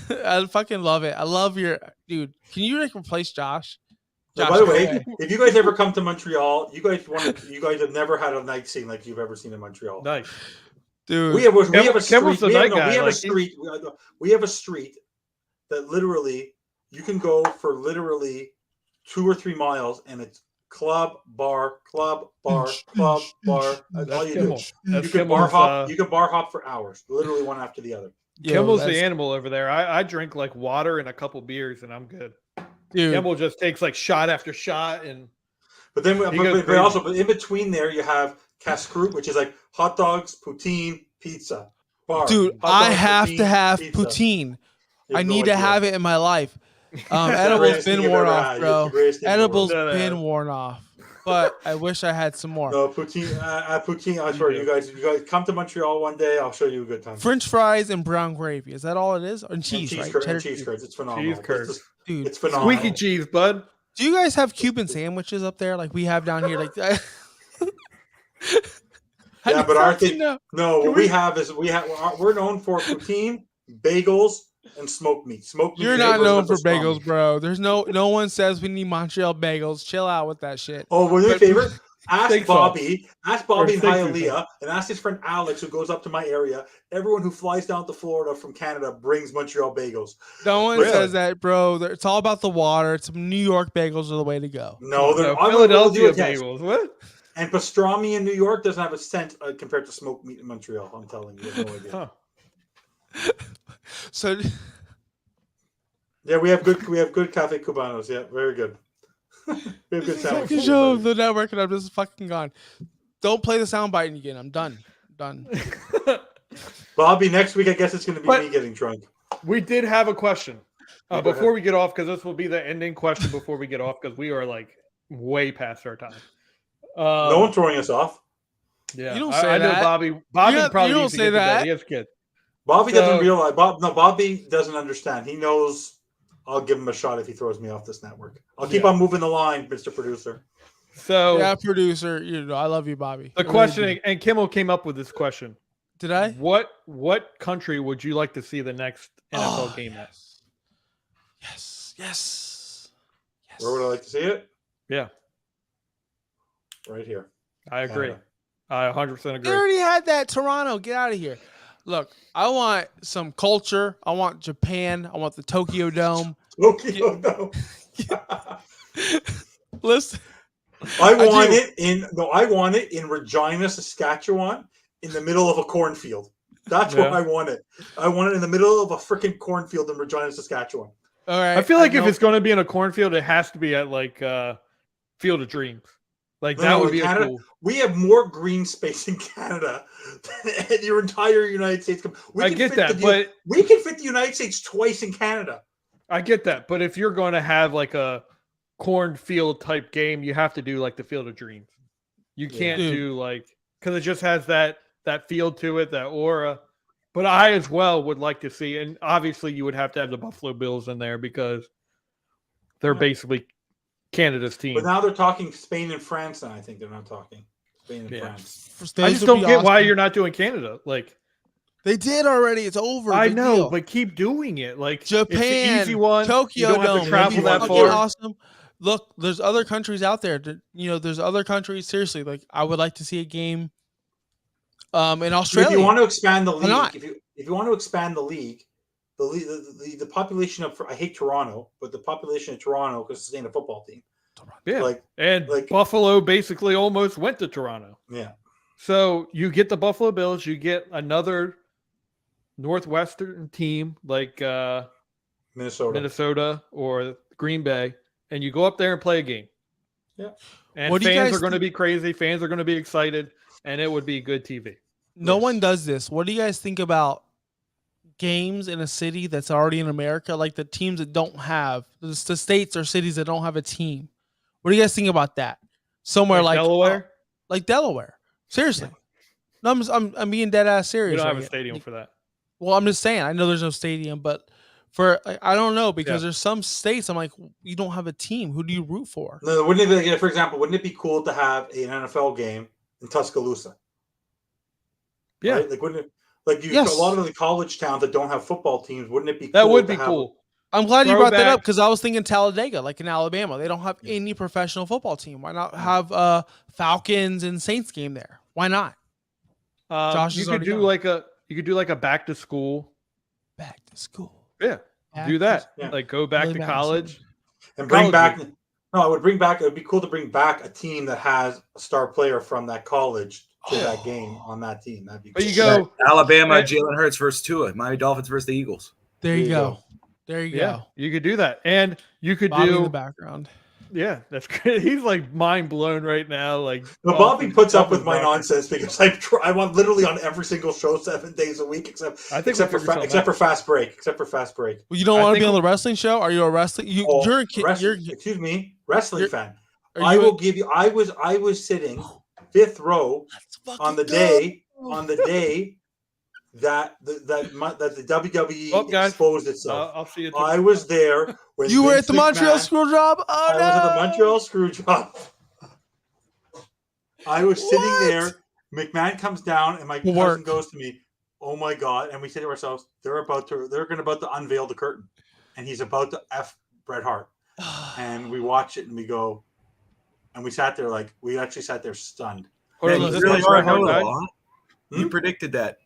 I fucking love it. I love your dude. Can you replace Josh? So by the way, if you guys ever come to Montreal, you guys have never had a night scene like you've ever seen in Montreal. Nice, dude. We have a street that literally you can go for literally 2 or 3 miles, and it's club, bar, club, bar, club, bar. That's all you do. You can bar hop. You can bar hop for hours, literally one after the other. Kimmel's the animal over there. I drink like water and a couple beers, and I'm good. Dude. Kimmel just takes like shot after shot, but in between there you have casse-croûte, which is like hot dogs, poutine, pizza. Bar. Dude, I have to have poutine. I need to have it in my life. Edibles been worn off, bro. Edibles been worn off. But I wish I had some more. No, poutine. I swear, you guys come to Montreal one day. I'll show you a good time. French fries and brown gravy. Is that all it is? And cheese, and right? And cheese curds. It's phenomenal. Cheese curds. Dude, it's phenomenal. Squeaky cheese, bud. Do you guys have Cuban sandwiches up there like we have down here? Like that? Yeah, but our thing. No, what we have is we're known for poutine, bagels, and smoked meat. You're not known for bagels, bro. There's no one says we need Montreal bagels. Chill out with that shit. Oh, well, your favorite? Ask Bobby and Hialeah, and ask his friend Alex, who goes up to my area. Everyone who flies down to Florida from Canada brings Montreal bagels. No one says that, bro. It's all about the water. It's New York bagels are the way to go. No, they're Philadelphia bagels. What? And pastrami in New York doesn't have a cent compared to smoked meat in Montreal. I'm telling you, no idea. Huh. So, yeah, we have good cafe cubanos. Yeah, very good. We have good fucking show the network, and I'm just fucking gone. Don't play the soundbite again. I'm done. Bobby, next week I guess it's going to be me getting drunk. We did have a question before we get off, because this will be the ending question before we get off, because we are like way past our time. No one's throwing us off. Yeah, you don't say that. I know Bobby probably you don't say that. He has kids. Bobby doesn't realize. Bobby doesn't understand. He knows I'll give him a shot if he throws me off this network. I'll keep on moving the line, Mr. Producer. So yeah, producer. I love you, Bobby. The question, and Kimmel came up with this question. Did I? What country would you like to see the next NFL game at? Yes. Where would I like to see it? Yeah. Right here. I agree. I 100% agree. They already had that. Toronto, get out of here. Look, I want some culture. I want Japan. I want the Tokyo Dome. Dome. Listen. I want it in Regina, Saskatchewan, in the middle of a cornfield. That's what I want it. I want it in the middle of a freaking cornfield in Regina, Saskatchewan. All right. I feel like if it's going to be in a cornfield, it has to be at like Field of Dreams. Like that would be Canada, cool. We have more green space in Canada than your entire United States. I get that, but we can fit the United States twice in Canada. I get that, but if you're going to have like a cornfield type game, you have to do like the Field of Dreams. You can't do like, because it just has that feel to it, that aura. But I as well would like to see, and obviously you would have to have the Buffalo Bills in there because they're basically Canada's team. But now they're talking Spain and France, and I think they're not talking Spain and France. I just don't get why you're not doing Canada. Like they did already. It's over. I Big know, deal. but keep doing it. Like Japan, it's the easy one. Tokyo you don't have Dome, to travel that fucking far. awesome. Look, there's other countries out there. There's other countries. Seriously, like I would like to see a game. In Australia, If you want to expand the league, not? if you want to expand the league, the population of I hate Toronto, but the population of Toronto because it's a football team. Yeah, and Buffalo basically almost went to Toronto. Yeah. So you get the Buffalo Bills, you get another Northwestern team like Minnesota or Green Bay, and you go up there and play a game. Yeah. And fans are going to be crazy. Fans are going to be excited, and it would be good TV. No one does this. What do you guys think about games in a city that's already in America, like the teams that don't have the states or cities that don't have a team? What do you guys think about that? Somewhere like Delaware, like Delaware. Seriously, no, I'm being dead ass serious. We don't have a stadium for that. Well, I'm just saying. I know there's no stadium, but I don't know because there's some states. I'm like, you don't have a team. Who do you root for? No, wouldn't it be, for example, wouldn't it be cool to have an NFL game in Tuscaloosa? Yeah, right? Like wouldn't it? A lot of the college towns that don't have football teams. Wouldn't it be? That cool would to be have cool. I'm glad you brought that up because I was thinking Talladega, like in Alabama. They don't have any professional football team. Why not have Falcons and Saints game there? Why not? Josh, you could do like a back to school. Back to school. Yeah, do that. Like go back to college and bring back. No, I would bring back. It would be cool to bring back a team that has a star player from that college to that game on that team. That'd be. But cool. you go Alabama, Jalen Hurts versus Tua, Miami Dolphins versus the Eagles. There you go. There you go. You could do that, and you could Bobby do in the background. Yeah, that's great. He's like mind blown right now. Like Bobby puts up with my nonsense because I'm on literally on every single show 7 days a week except for Fast Break. Except for Fast Break. Well, you don't want to be on the wrestling show? Are you a wrestling? You're a kid. Excuse me, wrestling fan. I will give you. I was sitting fifth row on the day that the WWE exposed itself. I'll see you. I was there when you were at the Montreal Screwjob. Oh no! I was at the Montreal Screwjob. I was sitting there. McMahon comes down, and my cousin goes to me, "Oh my god!" And we say to ourselves, "They're about to unveil the curtain, and he's about to F Bret Hart." And we watch it, and we go, and we sat there we actually sat there stunned. You predicted that.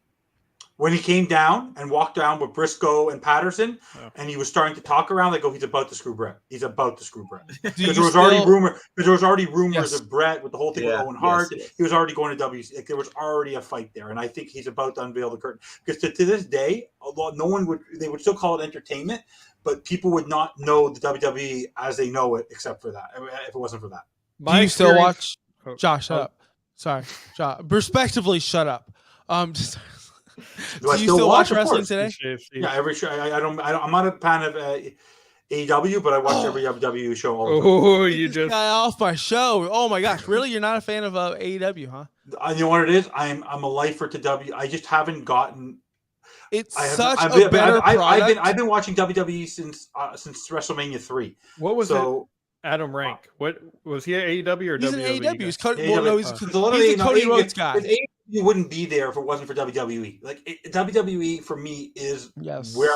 When he came down and walked down with Briscoe and Patterson, and he was starting to talk around, they go, "He's about to screw Brett. He's about to screw Brett." Because there was already rumors of Brett with the whole thing with Owen Hart. He was already going to WC. Like, there was already a fight there, and I think he's about to unveil the curtain. Because to this day, although they would still call it entertainment, but people would not know the WWE as they know it, except for that. If it wasn't for that, do you still watch? Josh, shut up. Sorry, Josh. Respectively, shut up. Do you still watch wrestling today? Yeah, every show. I'm not a fan of AEW, but I watch every WWE show all the time. Oh, you just got off my show. Oh my gosh, really? You're not a fan of AEW, huh? You know what it is? I'm a lifer to W. I just haven't gotten. It's such a better product. I've been watching WWE since WrestleMania 3. What was it? Adam Rank. What was he at AEW or he's WWE? He's an AEW. He's Cody AEW Rhodes guy. You wouldn't be there if it wasn't for WWE. Like WWE for me is where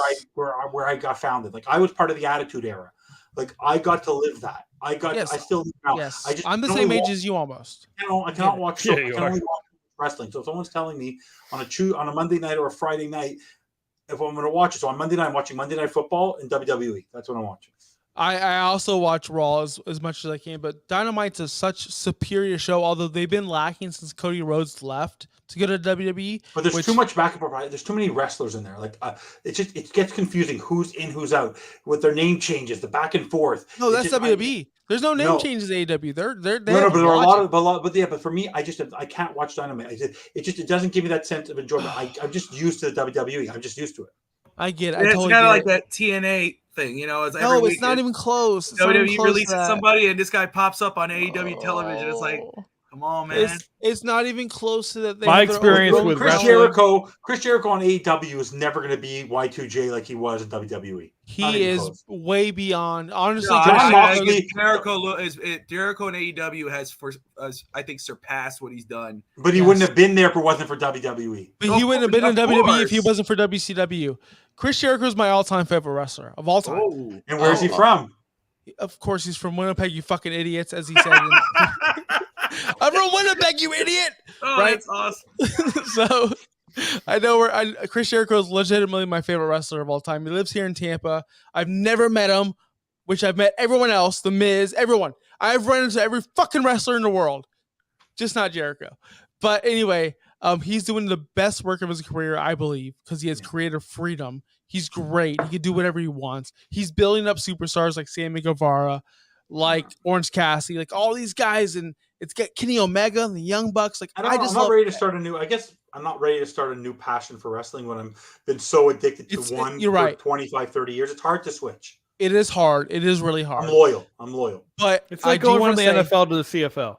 I got founded. Like I was part of the Attitude Era. Like I got to live that. I still live now. Yes. I'm the same age as you almost. I cannot watch. I can only watch wrestling. So if someone's telling me on a Monday night or a Friday night if I'm going to watch it, so on Monday night I'm watching Monday Night Football and WWE. That's what I'm watching. I also watch Raw as much as I can, but Dynamite's a such superior show, although they've been lacking since Cody Rhodes left to go to WWE. But there's too much back and forth. There's too many wrestlers in there. Like it gets confusing who's in, who's out, with their name changes, the back and forth. No, that's WWE. There's no name changes at AEW. They're but there are but for me, I can't watch Dynamite. It doesn't give me that sense of enjoyment. I'm just used to the WWE. I'm just used to it. I get it. It's kind of like that TNA thing, it's every week. It's not even close. WWE releases somebody, and this guy pops up on AEW television. It's like, Come on, man. It's not even close to that. My experience with Chris wrestling- Jericho on AEW is never going to be Y2J like he was in WWE. He is way beyond. Honestly, No, John Jericho in AEW has, I think, surpassed what he's done. But he wouldn't have been there if it wasn't for WWE. But he wouldn't have been in WWE if he wasn't for WCW. Chris Jericho is my all-time favorite wrestler of all time. Oh. And where's he from? Of course, he's from Winnipeg, you fucking idiots, as he said. I'm from Winnipeg, you idiot! Oh, right? That's awesome. So I know Chris Jericho is legitimately my favorite wrestler of all time. He lives here in Tampa. I've never met him, which I've met everyone else, The Miz, everyone. I've run into every fucking wrestler in the world, just not Jericho. But anyway, he's doing the best work of his career, I believe, because he has creative freedom. He's great. He can do whatever he wants. He's building up superstars like Sammy Guevara, like Orange Cassidy, like all these guys, and it's got Kenny Omega and the Young Bucks. Like I'm not ready to start a new. I guess I'm not ready to start a new passion for wrestling when I've been so addicted to one for 25, 30 years. It's hard to switch. It is hard. It is really hard. I'm loyal. But it's like going from the NFL to the CFL.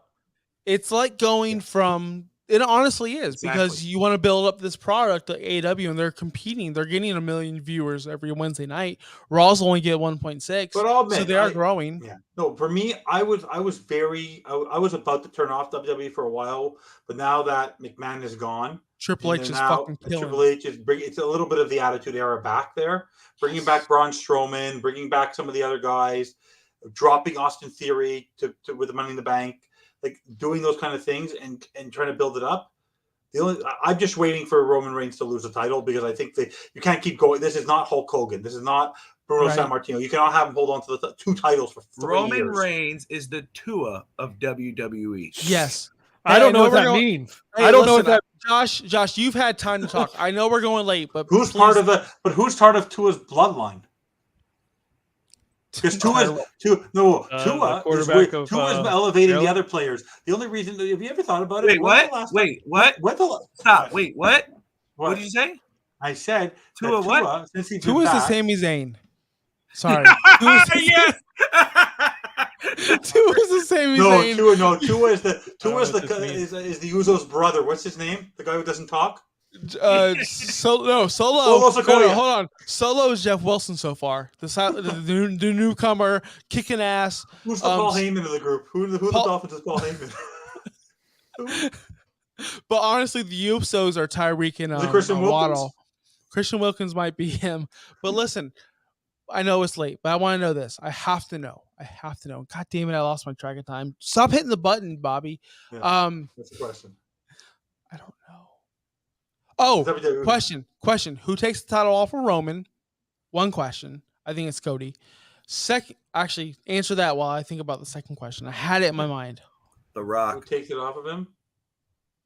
It's like going from. It honestly is because you want to build up this product like AEW, and they're competing. They're getting 1 million viewers every Wednesday night. Raw's only get 1.6, but I'll admit, so they are growing. Yeah, no, for me, I was about to turn off WWE for a while, but now that McMahon is gone, Triple H is fucking killing. Triple H is it's a little bit of the Attitude Era back there, bringing back Braun Strowman, bringing back some of the other guys, dropping Austin Theory with the Money in the Bank. Like doing those kind of things and trying to build it up. I'm just waiting for Roman Reigns to lose the title because I think that you can't keep going. This is not Hulk Hogan. This is not Bruno Sammartino. You cannot have him hold on to the 2 titles for 3 years. Roman Reigns is the Tua of WWE. Yes. I don't know what that means. I don't know what that. Josh, you've had time to talk. I know we're going late, but who's part of Tua's bloodline? Because Tua is elevating the other players. The only reason, have you ever thought about it? Wait, what? Stop. Wait, what? What did you say? I said Tua what? Tua is the Sami Zayn. Sorry. Yes. Tua is the Sami Zayn. Tua is the Usos' brother. What's his name? The guy who doesn't talk? Solo. Hold on. Solo is Jeff Wilson so far. The newcomer kicking ass. Who's the Paul Heyman of the group? Who the Dolphins is Paul Heyman? But honestly, the Usos are Tyreek and Christian Waddle. Christian Wilkins might be him. But listen, I know it's late, but I want to know this. I have to know. God damn it! I lost my track of time. Stop hitting the button, Bobby. Yeah, that's the question. I don't know. Oh, question. Who takes the title off of Roman? One question. I think it's Cody. Second, actually, answer that while I think about the second question. I had it in my mind. The Rock. Who takes it off of him?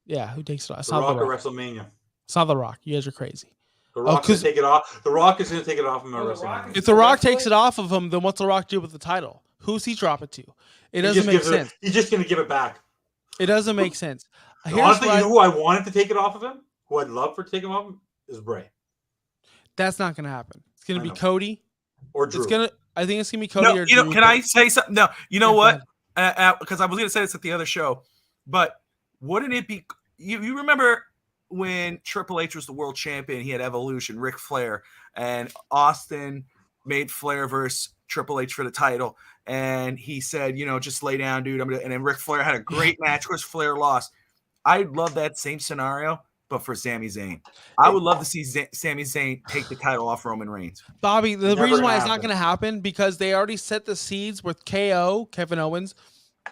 Yeah, who takes it off? The Rock at WrestleMania. It's not The Rock. You guys are crazy. The Rock is take it off. The Rock is going to take it off of him at WrestleMania. If The Rock takes it off of him, then what's The Rock do with the title? Who's he drop it to? It doesn't make sense. He's just going to give it back. It doesn't make sense. Honestly, you know who I wanted to take it off of him? Who I'd love for to take him off him is Bray. That's not going to happen. It's going to be Cody or Drew. I think it's going to be Cody or Drew. Can I say something? No, you know what? Because I was going to say this at the other show, but wouldn't it be? You remember when Triple H was the world champion? He had Evolution, Ric Flair, and Austin made Flair versus Triple H for the title, and he said, just lay down, dude. And then Ric Flair had a great match, because Flair lost. I'd love that same scenario, but for Sami Zayn. I would love to see Sami Zayn take the title off Roman Reigns. Bobby, the reason why it's not going to happen, because they already set the seeds with KO, Kevin Owens,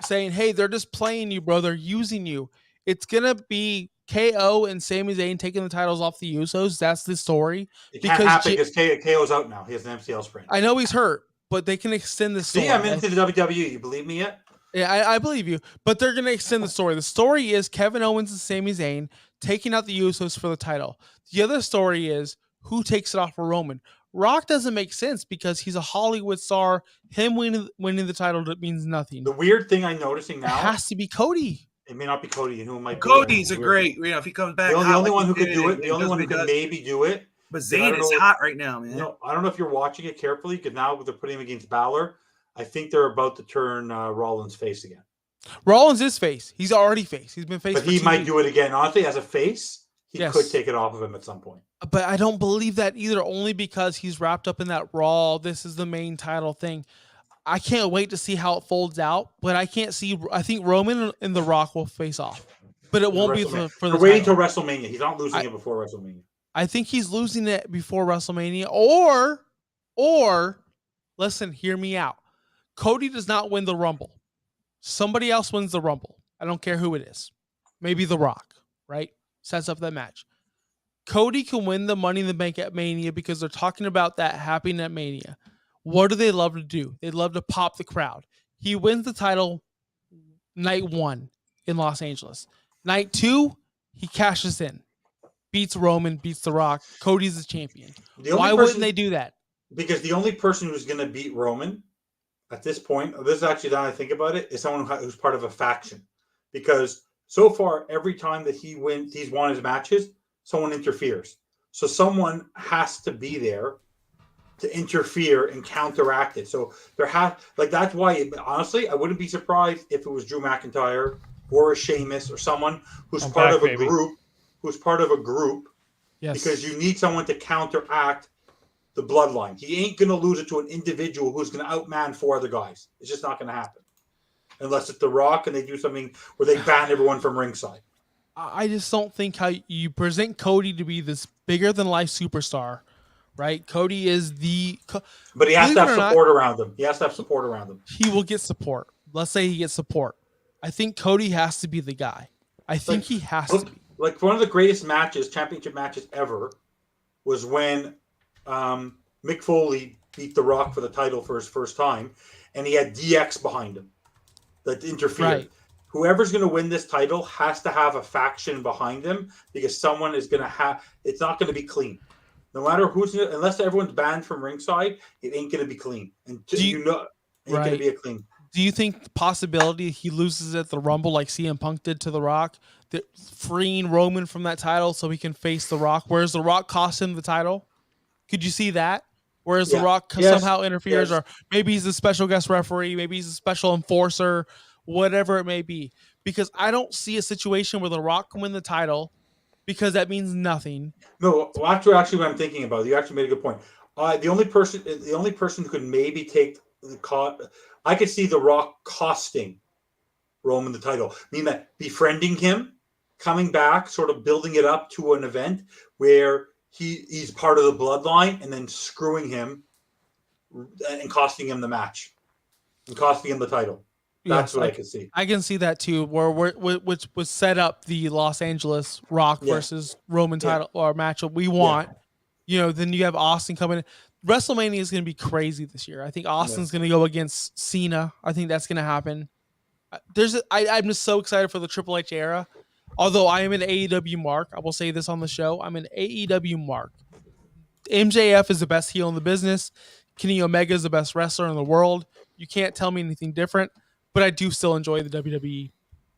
saying, hey, they're just playing you, bro. They're using you. It's going to be KO and Sami Zayn taking the titles off the Usos. That's the story. It can't happen because KO's out now. He has an MCL sprain. I know he's hurt, but they can extend the story. See, I'm into the WWE. You believe me yet? Yeah, I believe you. But they're going to extend the story. The story is Kevin Owens and Sami Zayn taking out the Usos for the title. The other story is who takes it off for Roman. Rock doesn't make sense because he's a Hollywood star. Him winning the title means nothing. The weird thing I'm noticing now, it has to be Cody. It may not be Cody, and who might be. Cody's a great, if he comes back. The only one who could do it, the only one who could maybe do it. But Zayn is hot right now, man. I don't know if you're watching it carefully, because now they're putting him against Balor. I think they're about to turn Rollins face again. Rollins is face. He's already face. He's been face. But for he 2 might weeks. do it again. Honestly, as a face, he Yes. could take it off of him at some point. But I don't believe that either, only because he's wrapped up in that Raw. This is the main title thing. I can't wait to see how it folds out, but I can't see. I think Roman and The Rock will face off, but it won't be for the We're waiting title. till WrestleMania. He's not losing it before WrestleMania. I think he's losing it before WrestleMania, or listen, hear me out. Cody does not win the Rumble. Somebody else wins the Rumble. I don't care who it is. Maybe The Rock, right? Sets up that match. Cody can win the Money in the Bank at Mania because they're talking about that happening at Mania. What do they love to do? They love to pop the crowd. He wins the title night 1 in Los Angeles. Night 2, he cashes in. Beats Roman, beats The Rock. Cody's the champion. Why wouldn't they do that? Because the only person who's going to beat Roman at this point, this is actually now I think about it, is someone who's part of a faction. Because so far, every time that he's won his matches, someone interferes. So someone has to be there to interfere and counteract it. So that's why, honestly, I wouldn't be surprised if it was Drew McIntyre or a Sheamus or someone who's part of a group. Yes. Because you need someone to counteract the bloodline. He ain't going to lose it to an individual who's going to outman 4 other guys. It's just not going to happen. Unless it's The Rock and they do something where they ban everyone from ringside. I just don't think how you present Cody to be this bigger than life superstar, right? Cody is but he has to have support around him. He has to have support around him. He will get support. Let's say he gets support. I think Cody has to be the guy. I think he has to be. Like one of the greatest championship matches ever, was when Mick Foley beat The Rock for the title for his first time, and he had DX behind him that interfered. Right. Whoever's going to win this title has to have a faction behind them, because someone is going to have. It's not going to be clean. No matter unless everyone's banned from ringside, it ain't going to be clean. And ain't going to be a clean. Do you think the possibility he loses at the Rumble like CM Punk did to The Rock, that freeing Roman from that title so he can face The Rock, whereas The Rock cost him the title? Could you see that? Whereas The Rock somehow interferes, or maybe he's a special guest referee, maybe he's a special enforcer, whatever it may be. Because I don't see a situation where The Rock can win the title, because that means nothing. No, actually, what I'm thinking about, you actually made a good point. The only person who could maybe take I could see The Rock costing Roman the title, meaning that befriending him, coming back, sort of building it up to an event where he's part of the bloodline, and then screwing him and costing him the match and costing him the title. That's what I can see. I can see that too, which was set up the Los Angeles Rock versus Roman title or matchup we want. Then you have Austin coming in. WrestleMania is going to be crazy this year. I think Austin's going to go against Cena. I think that's going to happen. I'm just so excited for the Triple H era. Although I am an AEW mark, I will say this on the show. I'm an AEW mark. MJF is the best heel in the business. Kenny Omega is the best wrestler in the world. You can't tell me anything different. But I do still enjoy the WWE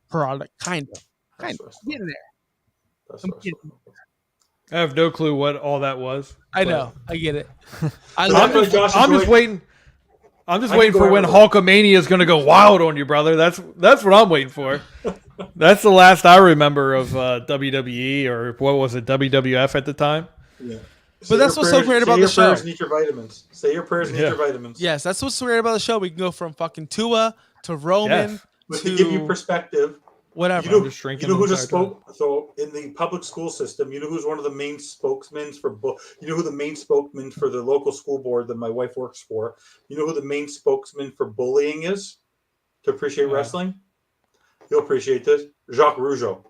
product, kind of. I'm getting there. I have no clue what all that was. I know. I get it. I'm just waiting. I'm just waiting for when Hulkamania is going to go wild on you, brother. That's what I'm waiting for. That's the last I remember of WWE, or what was it, WWF at the time. Yeah. But that's what's so great about the show. Say your prayers and eat your vitamins. Say your prayers and eat your vitamins. Yes, that's what's so great about the show. We can go from fucking Tua to Roman to give you perspective. Whatever. You know who's so in the public school system, who's one of the main spokesmen for who the main spokesman for the local school board that my wife works for. You know who the main spokesman for bullying is to appreciate wrestling? You'll appreciate this. Jacques Rougeau.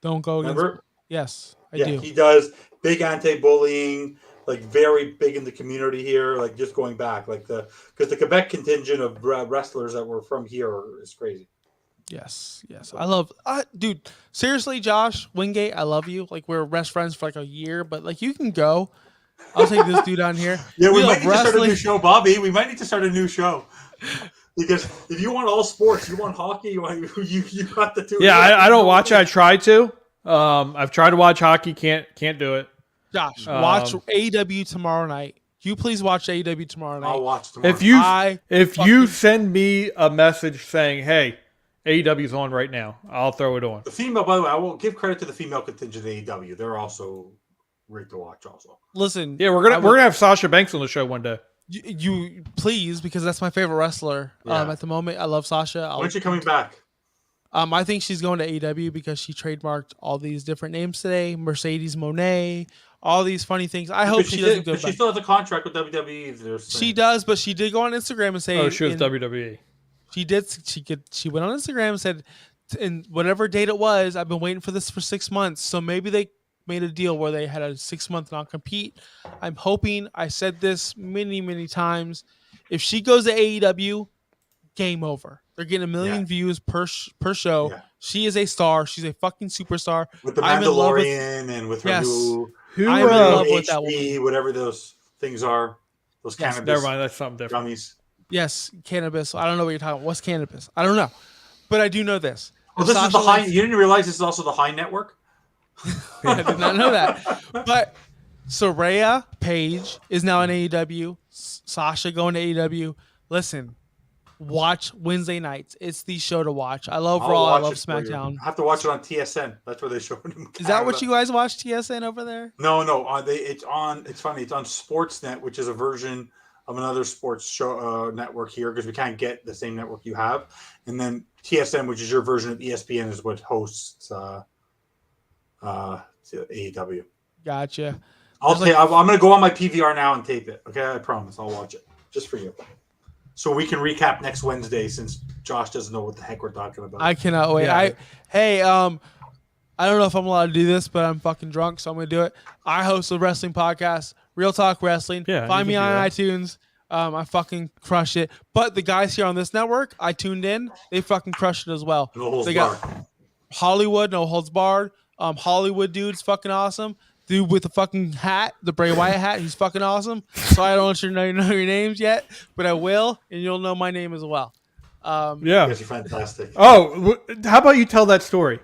Don't go against. Remember? Yes, I do. He does big anti-bullying, like very big in the community here, like just going back, because the Quebec contingent of wrestlers that were from here is crazy. Yes. I love, dude. Seriously, Josh Wingate, I love you. Like, we're best friends for like a year, but like you can go. I'll take this dude on here. Yeah, we might need to start a new show, Bobby. We might need to start a new show. Because if you want all sports, you want hockey, you got the two. Yeah, I don't watch it. I try to. I've tried to watch hockey. Can't do it. Josh, watch AEW tomorrow night. you please watch AEW tomorrow night? I'll watch tomorrow. If you send me a message saying, "Hey, AEW's on right now," I'll throw it on. The female, by the way, I will give credit to the female contingent of AEW. They're also great to watch. Also, Listen, Yeah, we're gonna have Sasha Banks on the show one day. you please, because that's my favorite wrestler. Yeah. At the moment, I love Sasha. when's she coming back? I think she's going to AEW because she trademarked all these different names today. Mercedes Monet, all these funny things. I hope she doesn't go But she back. still has a contract with WWE. She does, but she did go on Instagram and say, Oh, she was WWE. She did. She went on Instagram and said, in whatever date it was, I've been waiting for this for 6 months. So maybe they made a deal where they had a 6-month non-compete. I'm hoping. I said this many, many times. If she goes to AEW, game over. They're getting 1 million views per show. Yeah. She is a star. She's a fucking superstar. With the I'm in love with- Mandalorian and with her Yes. new I'm in love with that HD, woman. whatever those things are. Those Yes, cannabis Never mind, that's something different. gummies. Yes, cannabis. I don't know what you're talking about. What's cannabis? I don't know. But I do know this. Oh, If this is Sasha the high. Banks- You didn't realize this is also the High Network? I did not know that. But Soraya Page is now in AEW. Sasha going to AEW. Listen, watch Wednesday nights. It's the show to watch. I love I'll Raw. I watch love it for you. SmackDown. I have to watch it on TSN. That's where they show it in Is that what Canada. you guys watch, TSN over there? No. It's on. It's funny. It's on Sportsnet, which is a version of another sports show network here because we can't get the same network you have. And then TSN, which is your version of ESPN, is what hosts AEW. Gotcha. I'm going to go on my PVR now and tape it. Okay, I promise. I'll watch it just for you, so we can recap next Wednesday since Josh doesn't know what the heck we're talking about. I cannot wait. Yeah. I don't know if I'm allowed to do this, but I'm fucking drunk, so I'm gonna do it. I host a wrestling podcast, Real Talk Wrestling. Yeah, Find you me can on do iTunes. I fucking crush it. But the guys here on this network, I tuned in. They fucking crushed it as well. No holds They barred. got Hollywood, no holds barred. Hollywood dude's fucking awesome. Dude with the fucking hat, the Bray Wyatt hat, he's fucking awesome. So I don't want you to know your names yet, but I will, and you'll know my name as well. Yeah. You guys are fantastic. Oh, how about you tell that story?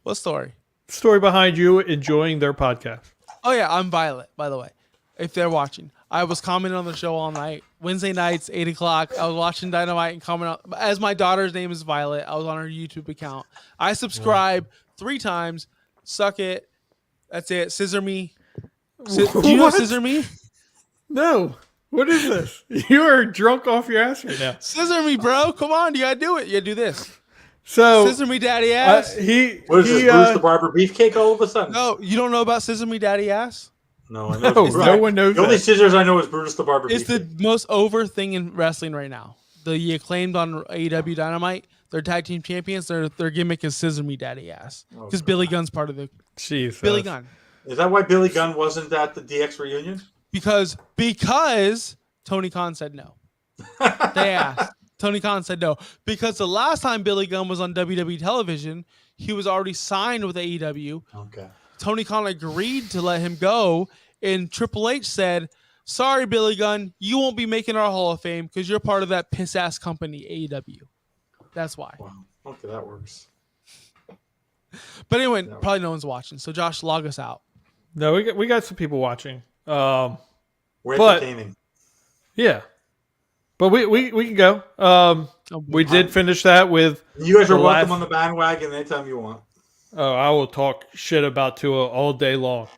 What story? Story behind you enjoying their podcast. Oh yeah, I'm Violet, by the way. If they're watching, I was commenting on the show all night. Wednesday nights, 8:00. I was watching Dynamite and commenting. As my daughter's name is Violet, I was on her YouTube account. I subscribe 3 times. Suck it. That's it. Scissor me. Do you know What? Scissor me? No. What is this? You are drunk off your ass right now. Scissor me, bro. Come on, you gotta do it. You gotta do this. So Scissor me, daddy ass. What is this, Bruce the Barber Beefcake all of a sudden? No, you don't know about Scissor me, daddy ass? No, I know. No, it's no one knows The only that. scissors I know is Brutus the Barber It's the Beefcake. most over thing in wrestling right now. The acclaimed on AEW Dynamite, they're tag team champions. Their gimmick is Scissor me, daddy ass, because Billy Gunn's part of the Jesus. Billy Gunn. Is that why Billy Gunn wasn't at the DX reunion? Because Tony Khan said no. They asked. Tony Khan said no. Because the last time Billy Gunn was on WWE television, he was already signed with AEW. Okay. Tony Khan agreed to let him go, and Triple H said, "Sorry, Billy Gunn, you won't be making our Hall of Fame because you're part of that piss ass company, AEW." That's why. Wow. Okay, that works. But anyway, probably no one's watching. So Josh, log us out. No, we got some people watching. We're But- entertaining. Yeah. But we can go. We did finish that with You guys are the welcome last- on the bandwagon anytime you want. Oh, I will talk shit about Tua all day long.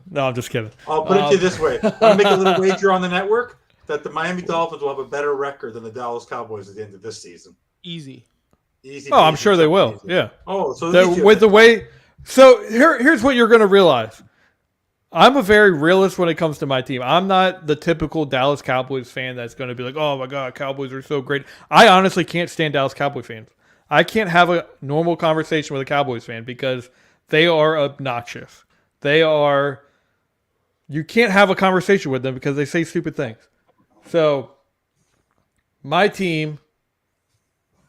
No, I'm just kidding. I'll put it to you this way. I'm going to make a little wager on the network that the Miami Dolphins will have a better record than the Dallas Cowboys at the end of this season. Easy. Easy. Oh, I'm peasy, sure they something will. easy. Yeah. Oh, so With the way, so here's what you're going to realize. I'm a very realist when it comes to my team. I'm not the typical Dallas Cowboys fan that's going to be like, "Oh my God, Cowboys are so great." I honestly can't stand Dallas Cowboys fans. I can't have a normal conversation with a Cowboys fan because they are obnoxious. You can't have a conversation with them because they say stupid things. So, my team,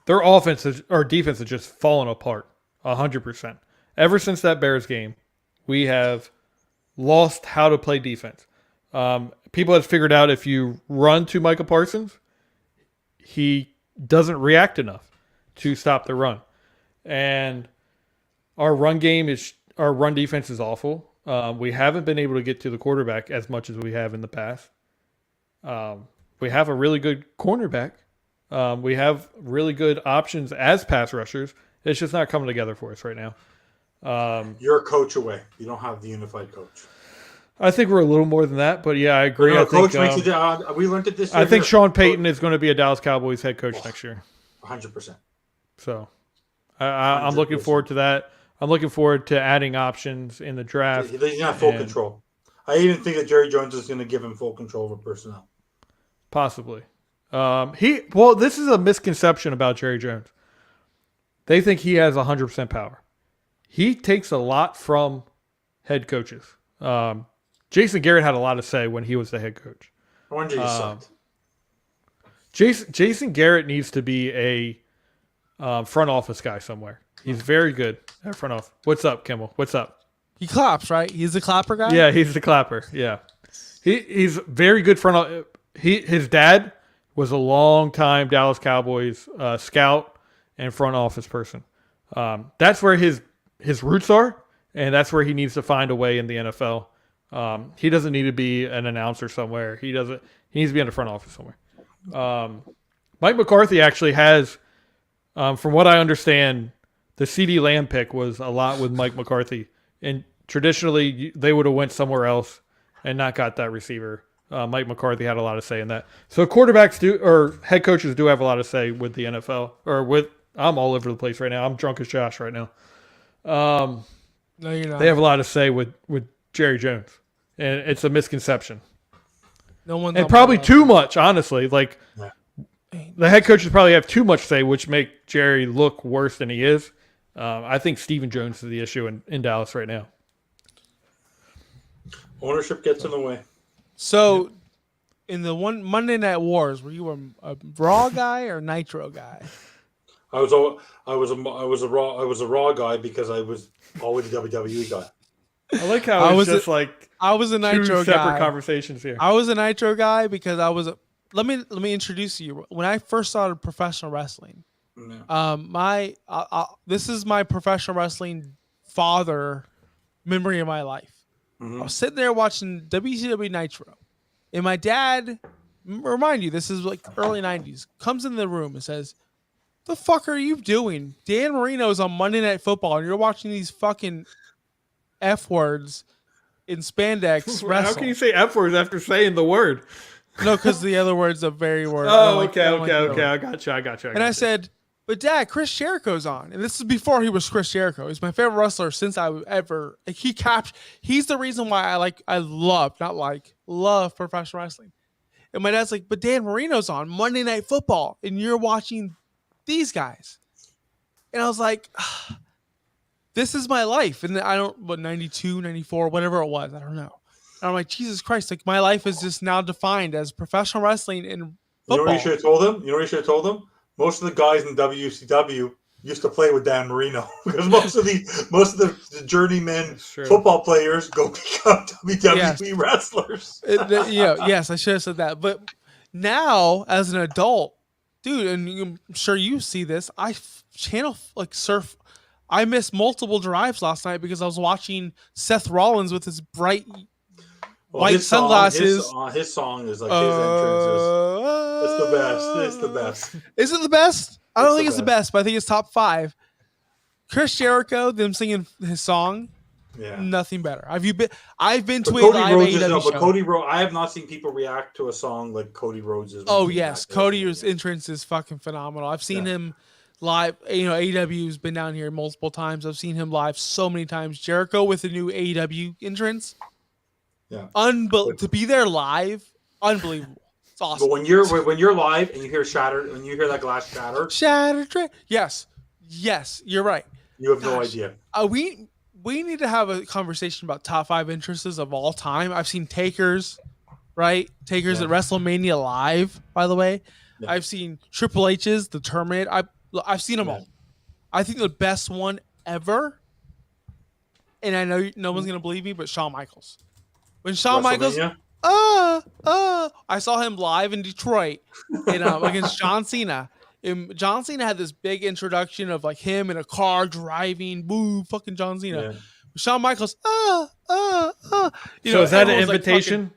their offense or defense has just fallen apart 100%. Ever since that Bears game, we have lost how to play defense. People have figured out if you run to Micah Parsons, he doesn't react enough to stop the run. And our run defense is awful. We haven't been able to get to the quarterback as much as we have in the past. We have a really good cornerback. We have really good options as pass rushers. It's just not coming together for us right now. You're a coach away. You don't have the unified coach. I think we're a little more than that, but yeah, I agree. I think, we learned it this year. I think Sean Payton is going to be a Dallas Cowboys head coach next year. 100%. So I'm looking forward to that. I'm looking forward to adding options in the draft. He's going to have full control. I even think that Jerry Jones is going to give him full control over personnel. Possibly. This is a misconception about Jerry Jones. They think he has 100% power. He takes a lot from head coaches. Jason Garrett had a lot to say when he was the head coach. I wonder he sucked. Jason Garrett needs to be a front office guy somewhere. He's very good at front office. What's up, Kimmel? What's up? He claps, right? He's the clapper guy? Yeah, he's the clapper. Yeah. He's very good front office. His dad was a long-time Dallas Cowboys scout and front office person. That's where his roots are, and that's where he needs to find a way in the NFL. He doesn't need to be an announcer somewhere. He needs to be in the front office somewhere. Mike McCarthy actually has, from what I understand, the CeeDee Lamb pick was a lot with Mike McCarthy. And traditionally, they would have went somewhere else and not got that receiver. Mike McCarthy had a lot of say in that. So quarterbacks or head coaches do have a lot of say with the NFL. I'm all over the place right now. I'm drunk as Josh right now. No, you're not. They have a lot to say with Jerry Jones. And it's a misconception. No one's and probably too much, honestly. Like, the head coaches probably have too much say, which make Jerry look worse than he is. I think Stephen Jones is the issue in Dallas right now. Ownership gets in the way. So, in the one Monday Night Wars, were you a Raw guy or Nitro guy? I was a Raw guy because I was always a WWE guy. I like how I was a Nitro two separate guy. Conversations here. I was a Nitro guy because I was. Let me introduce you. When I first started professional wrestling, this is my professional wrestling father memory of my life. Mm-hmm. I was sitting there watching WCW Nitro, and my dad, remind you, this is like early 90s, comes in the room and says, "The fuck are you doing? Dan Marino's on Monday Night Football, and you're watching these fucking F words in spandex wrestle." How can you say F words after saying the word? No, because the other word's a very word. Oh, okay. I got you. And I said, "But Dad, Chris Jericho's on." And this is before he was Chris Jericho. He's my favorite wrestler since I ever. Like, he's the reason why I love professional wrestling. And my dad's like, "But Dan Marino's on Monday Night Football, and you're watching these guys." And I was like, this is my life. And I don't, 92, 94, whatever it was, I don't know. And I'm like, Jesus Christ, like, my life is just now defined as professional wrestling and football. You know what you should have told them? Most of the guys in WCW used to play with Dan Marino because most of the journeyman football players go become WWE wrestlers. Yes, I should have said that. But now, as an adult, dude, and I'm sure you see this, I surf. I missed multiple drives last night because I was watching Seth Rollins with his bright white sunglasses. His song is like his entrance. It's the best. Is it the best? I don't think it's the best, but I think it's top 5. Chris Jericho, them singing his song. Yeah. Nothing better. I've been to a live AEW show. But Cody Rhodes, I have not seen people react to a song like Cody Rhodes is. Oh yes, Cody's entrance is fucking phenomenal. I've seen him live. You know, AEW's been down here multiple times. I've seen him live so many times. Jericho with the new AEW entrance. Yeah, to be there live, unbelievable. It's awesome. But when you're live and you hear that glass shatter, yes, you're right. You have no idea. We need to have a conversation about top 5 entrances of all time. I've seen Taker's, right? Taker's at WrestleMania Live, by the way. Yeah. I've seen Triple H's, The Terminator. I've seen them all. I think the best one ever, and I know no one's going to believe me, but Shawn Michaels. When Shawn Michaels, I saw him live in Detroit against John Cena. And John Cena had this big introduction of like him in a car driving, woo, fucking John Cena. Yeah. Shawn Michaels. So is that an invitation?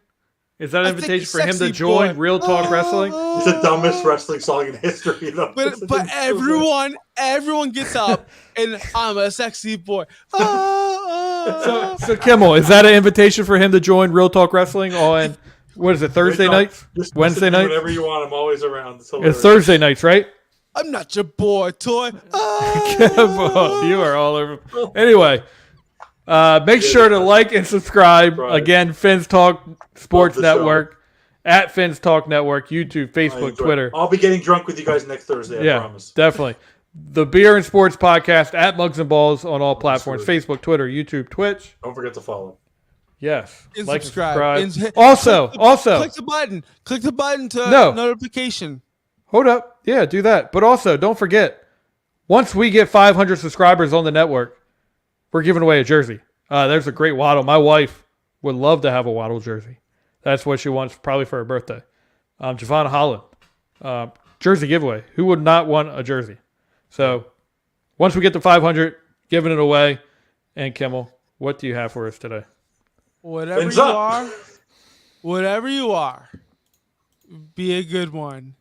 Is that an invitation for him to join Real Talk Wrestling? It's the dumbest wrestling song in history. But everyone gets up and I'm a sexy boy. So Kimmel, is that an invitation for him to join Real Talk Wrestling on what is it, Thursday nights? Wednesday nights? Whenever you want, I'm always around. It's Thursday nights, right? I'm not your boy toy. Kimmel, you are all over. Anyway, make sure to like and subscribe. Again, Fins Talk Sports Network, at Fins Talk Network, YouTube, Facebook, Twitter. I'll be getting drunk with you guys next Thursday, I promise. Definitely. The Beer and Sports Podcast at Mugs and Balls on all platforms, Facebook, Twitter, YouTube, Twitch. Don't forget to follow. Yes. And like subscribe. And subscribe. Also, click the button. Click the button to notification. Hold up. Yeah, do that. But also, don't forget, once we get 500 subscribers on the network, we're giving away a jersey. There's a great Waddle. My wife would love to have a Waddle jersey. That's what she wants probably for her birthday. Javon Holland. Jersey giveaway. Who would not want a jersey? So once we get to 500, giving it away. And Kimmel, what do you have for us today? Whatever you are, be a good one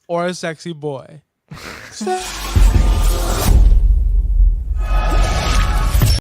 or a sexy boy.